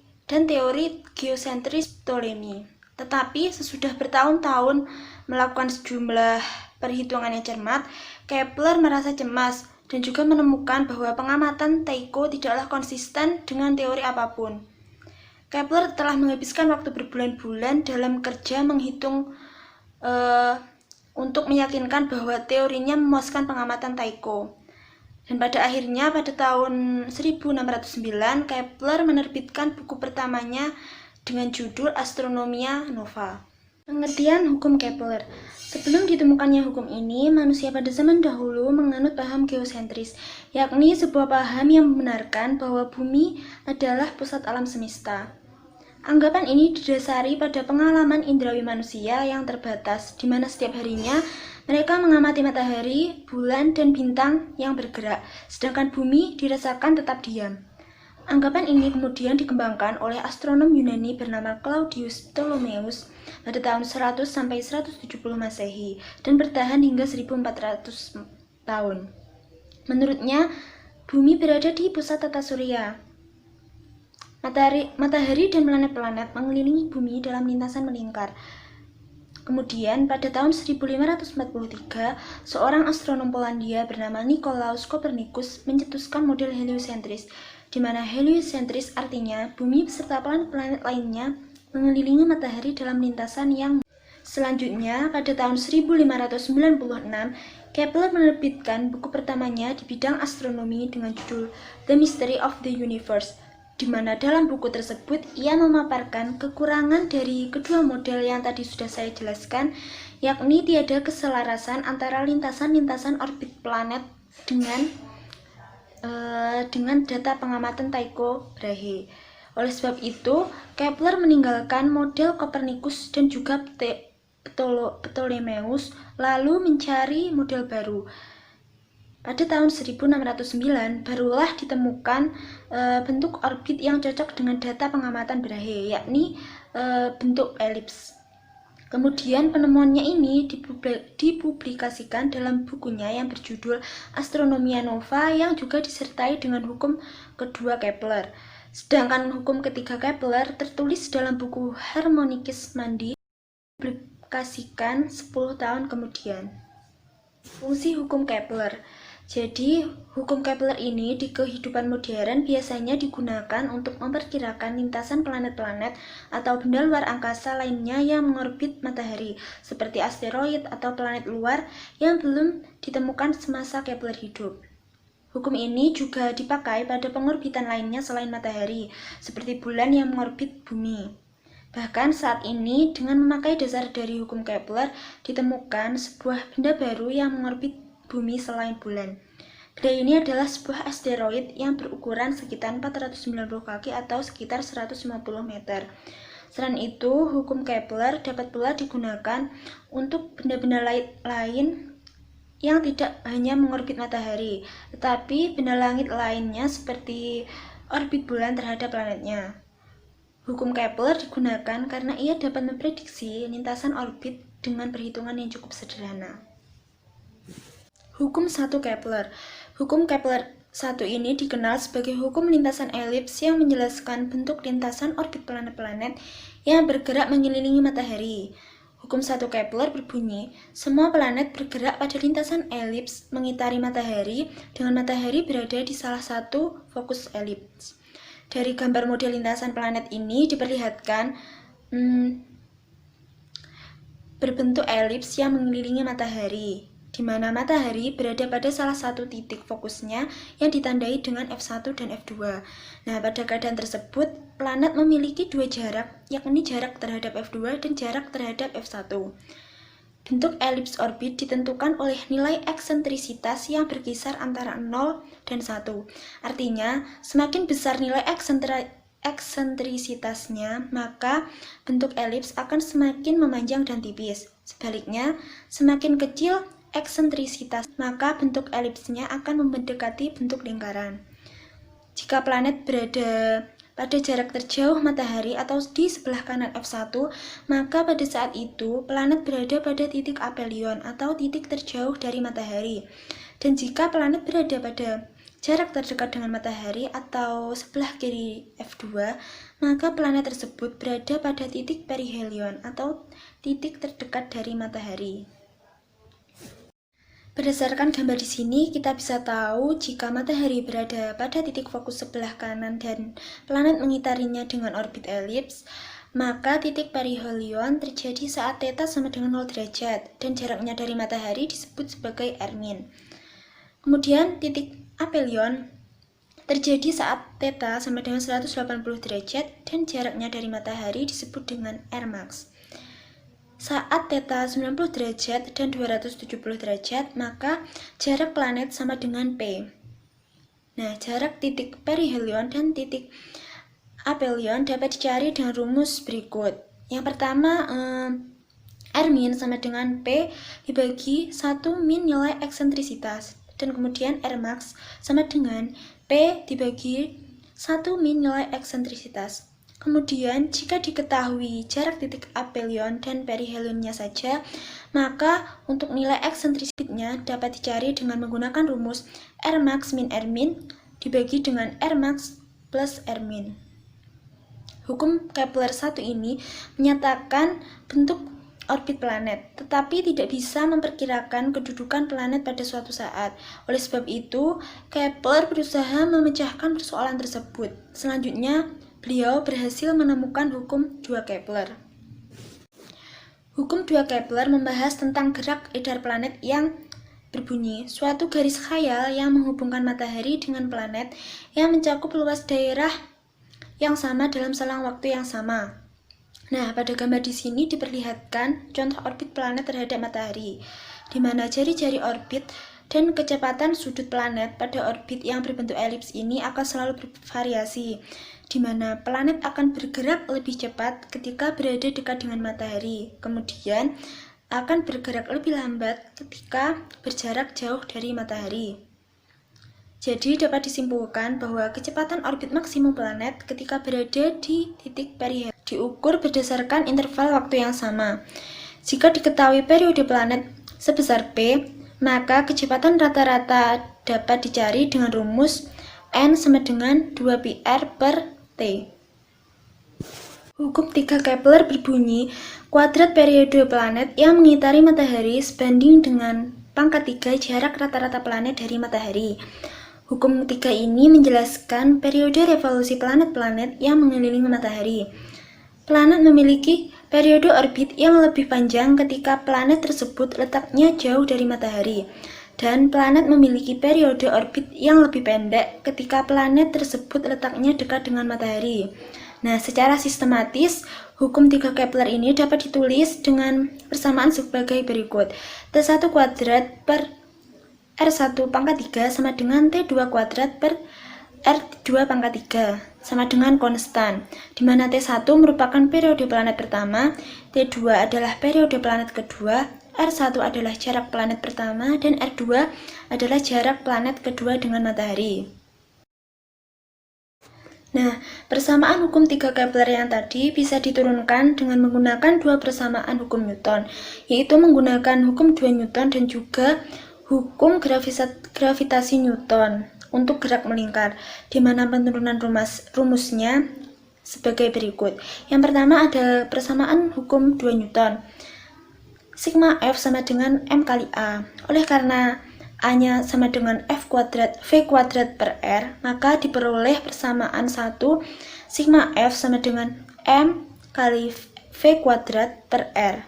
geosentris Ptolemy. Tetapi sesudah bertahun-tahun melakukan sejumlah perhitungan yang cermat, Kepler merasa cemas dan juga menemukan bahwa pengamatan Tycho tidaklah konsisten dengan teori apapun. Kepler telah menghabiskan waktu berbulan-bulan dalam kerja menghitung untuk meyakinkan bahwa teorinya memuaskan pengamatan Tycho. Dan pada akhirnya pada tahun 1609 Kepler menerbitkan buku pertamanya dengan judul Astronomia Nova. Pengertian hukum Kepler. Sebelum ditemukannya hukum ini, manusia pada zaman dahulu menganut paham geosentris, yakni sebuah paham yang membenarkan bahwa bumi adalah pusat alam semesta. Anggapan ini didasari pada pengalaman indrawi manusia yang terbatas, di mana setiap harinya mereka mengamati matahari, bulan, dan bintang yang bergerak, sedangkan bumi dirasakan tetap diam. Anggapan ini kemudian dikembangkan oleh astronom Yunani bernama Claudius Ptolemeus pada tahun 100 sampai 170 Masehi dan bertahan hingga 1400 tahun. Menurutnya, bumi berada di pusat tata surya. Matahari dan planet-planet mengelilingi bumi dalam lintasan melingkar. Kemudian, pada tahun 1543, seorang astronom Polandia bernama Nikolaus Kopernikus mencetuskan model heliosentris, di mana heliosentris artinya bumi beserta planet-planet lainnya mengelilingi matahari dalam lintasan yang. Selanjutnya, pada tahun 1596, Kepler menerbitkan buku pertamanya di bidang astronomi dengan judul The Mystery of the Universe, di mana dalam buku tersebut ia memaparkan kekurangan dari kedua model yang tadi sudah saya jelaskan, yakni tiada keselarasan antara lintasan-lintasan orbit planet dengan data pengamatan Tycho Brahe. Oleh sebab itu, Kepler meninggalkan model Kopernikus dan juga Ptolemeus, lalu mencari model baru. Pada tahun 1609, barulah ditemukan bentuk orbit yang cocok dengan data pengamatan Brahe, yakni bentuk elips. Kemudian penemuannya ini dipublikasikan dalam bukunya yang berjudul Astronomia Nova yang juga disertai dengan hukum kedua Kepler. Sedangkan hukum ketiga Kepler tertulis dalam buku Harmonikis Mandi, dipublikasikan 10 tahun kemudian. Fungsi hukum Kepler. Jadi, hukum Kepler ini di kehidupan modern biasanya digunakan untuk memperkirakan lintasan planet-planet atau benda luar angkasa lainnya yang mengorbit matahari, seperti asteroid atau planet luar yang belum ditemukan semasa Kepler hidup. Hukum ini juga dipakai pada pengorbitan lainnya selain matahari, seperti bulan yang mengorbit bumi. Bahkan saat ini, dengan memakai dasar dari hukum Kepler, ditemukan sebuah benda baru yang mengorbit bumi selain bulan. Benda ini adalah sebuah asteroid yang berukuran sekitar 490 kaki atau sekitar 150 meter. Selain itu, hukum Kepler dapat pula digunakan untuk benda-benda lain yang tidak hanya mengorbit matahari, tetapi benda langit lainnya seperti orbit bulan terhadap planetnya. Hukum Kepler digunakan karena ia dapat memprediksi lintasan orbit dengan perhitungan yang cukup sederhana. Hukum 1 Kepler. Hukum Kepler 1 ini dikenal sebagai hukum lintasan elips yang menjelaskan bentuk lintasan orbit planet-planet yang bergerak mengelilingi matahari. Hukum 1 Kepler berbunyi, semua planet bergerak pada lintasan elips mengitari matahari dengan matahari berada di salah satu fokus elips. Dari gambar model lintasan planet ini diperlihatkan berbentuk elips yang mengelilingi matahari, di mana matahari berada pada salah satu titik fokusnya yang ditandai dengan F1 dan F2. Nah, pada keadaan tersebut, planet memiliki dua jarak, yakni jarak terhadap F2 dan jarak terhadap F1. Bentuk elips orbit ditentukan oleh nilai eksentrisitas yang berkisar antara 0 dan 1. Artinya, semakin besar nilai eksentrisitasnya, maka bentuk elips akan semakin memanjang dan tipis. Sebaliknya, semakin kecil eksentrisitas, maka bentuk elipsnya akan mendekati bentuk lingkaran. Jika planet berada pada jarak terjauh matahari atau di sebelah kanan F1, maka pada saat itu planet berada pada titik aphelion atau titik terjauh dari matahari. Dan jika planet berada pada jarak terdekat dengan matahari atau sebelah kiri F2, maka planet tersebut berada pada titik perihelion atau titik terdekat dari matahari. Berdasarkan gambar di sini, kita bisa tahu jika matahari berada pada titik fokus sebelah kanan dan planet mengitarinya dengan orbit elips, maka titik perihelion terjadi saat θ sama dengan 0 derajat dan jaraknya dari matahari disebut sebagai R-min. Kemudian titik aphelion terjadi saat θ sama dengan 180 derajat dan jaraknya dari matahari disebut dengan R-max. Saat θ 90 derajat dan 270 derajat, maka jarak planet sama dengan P. Nah, jarak titik perihelion dan titik aphelion dapat dicari dengan rumus berikut. Yang pertama, R min sama dengan P dibagi 1 min nilai eksentrisitas. Dan kemudian R max sama dengan P dibagi 1 min nilai eksentrisitas. Kemudian, jika diketahui jarak titik aphelion dan perihelionnya saja, maka untuk nilai eksentrisitasnya dapat dicari dengan menggunakan rumus R max min R min dibagi dengan R max plus R min. Hukum Kepler 1 ini menyatakan bentuk orbit planet, tetapi tidak bisa memperkirakan kedudukan planet pada suatu saat. Oleh sebab itu, Kepler berusaha memecahkan persoalan tersebut. Selanjutnya, beliau berhasil menemukan hukum 2 Kepler. Hukum 2 Kepler membahas tentang gerak edar planet yang berbunyi, suatu garis khayal yang menghubungkan matahari dengan planet yang mencakup luas daerah yang sama dalam selang waktu yang sama. Nah, pada gambar di sini diperlihatkan contoh orbit planet terhadap matahari, di mana jari-jari orbit dan kecepatan sudut planet pada orbit yang berbentuk elips ini akan selalu bervariasi, di mana planet akan bergerak lebih cepat ketika berada dekat dengan matahari, kemudian akan bergerak lebih lambat ketika berjarak jauh dari matahari. Jadi dapat disimpulkan bahwa kecepatan orbit maksimum planet ketika berada di titik perihelion diukur berdasarkan interval waktu yang sama. Jika diketahui periode planet sebesar P, maka kecepatan rata-rata dapat dicari dengan rumus N sama dengan 2πr per T. Hukum 3 Kepler berbunyi, kuadrat periode planet yang mengitari matahari sebanding dengan pangkat 3 jarak rata-rata planet dari matahari. Hukum 3 ini menjelaskan periode revolusi planet-planet yang mengelilingi matahari. Planet memiliki periode orbit yang lebih panjang ketika planet tersebut letaknya jauh dari matahari, dan planet memiliki periode orbit yang lebih pendek ketika planet tersebut letaknya dekat dengan matahari. Nah, secara sistematis, hukum 3 Kepler ini dapat ditulis dengan persamaan sebagai berikut. T1 kuadrat per R1 pangkat 3 sama dengan T2 kuadrat per R2 pangkat 3 sama dengan konstan, di mana T1 merupakan periode planet pertama, T2 adalah periode planet kedua, R1 adalah jarak planet pertama, dan R2 adalah jarak planet kedua dengan matahari. Nah, persamaan hukum 3 Kepler yang tadi bisa diturunkan dengan menggunakan dua persamaan hukum Newton, yaitu menggunakan hukum 2 Newton dan juga hukum gravitasi Newton untuk gerak melingkar, di mana penurunan rumusnya sebagai berikut. Yang pertama ada persamaan hukum 2 Newton. Sigma F sama dengan M kali A. Oleh karena A-nya sama dengan V kuadrat per R, maka diperoleh persamaan 1 sigma F sama dengan M kali V kuadrat per R.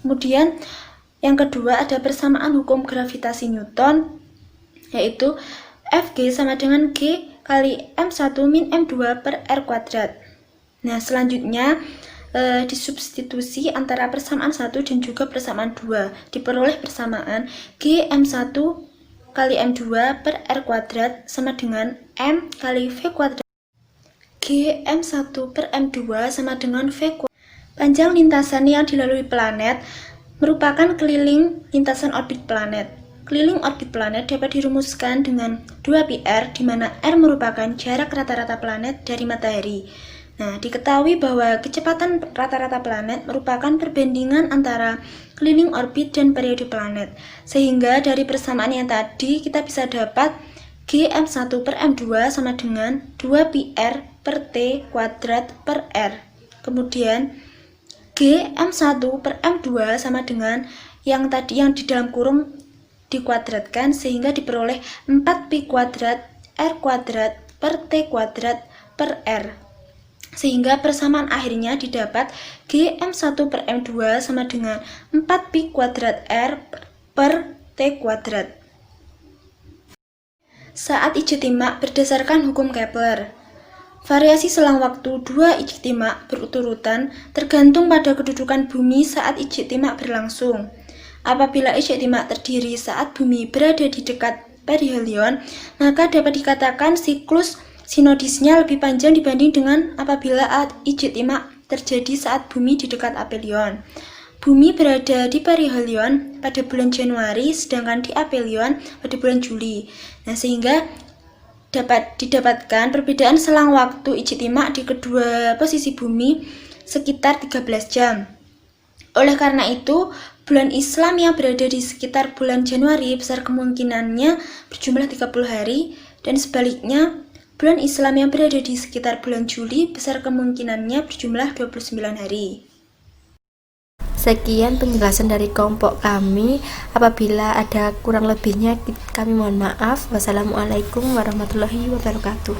Kemudian yang kedua ada persamaan hukum gravitasi Newton, yaitu Fg sama dengan G kali M1 min M2 per R kuadrat. Nah, selanjutnya disubstitusi antara persamaan 1 dan juga persamaan 2. Diperoleh persamaan G M1 kali M2 per R kuadrat sama dengan M kali V kuadrat. G M1 per M2 sama dengan V kuadrat. Panjang lintasan yang dilalui planet merupakan keliling lintasan orbit planet. Keliling orbit planet dapat dirumuskan dengan 2πr, di mana r merupakan jarak rata-rata planet dari matahari. Nah, diketahui bahwa kecepatan rata-rata planet merupakan perbandingan antara keliling orbit dan periode planet. Sehingga dari persamaan yang tadi kita bisa dapat G M1 per M2 sama dengan 2πr per T kuadrat per R. Kemudian G M1 per M2 sama dengan yang tadi yang di dalam kurung dikuadratkan sehingga diperoleh 4pi kuadrat R kuadrat per T kuadrat per R. Sehingga persamaan akhirnya didapat G M1 per M2 sama dengan 4pi kuadrat R per T kuadrat. Saat ijtimak berdasarkan hukum Kepler. Variasi selang waktu dua ijtimak berurutan tergantung pada kedudukan bumi saat ijtimak berlangsung. Apabila ijtimak terdiri saat bumi berada di dekat perihelion, maka dapat dikatakan siklus sinodisnya lebih panjang dibanding dengan apabila ijtimak terjadi saat bumi di dekat aphelion. Bumi berada di perihelion pada bulan Januari, sedangkan di aphelion pada bulan Juli. Nah, sehingga dapat didapatkan perbedaan selang waktu ijtimak di kedua posisi bumi sekitar 13 jam. Oleh karena itu, bulan Islam yang berada di sekitar bulan Januari besar kemungkinannya berjumlah 30 hari, dan sebaliknya, bulan Islam yang berada di sekitar bulan Juli besar kemungkinannya berjumlah 29 hari. Sekian penjelasan dari kelompok kami. Apabila ada kurang lebihnya, kami mohon maaf. Wassalamualaikum warahmatullahi wabarakatuh.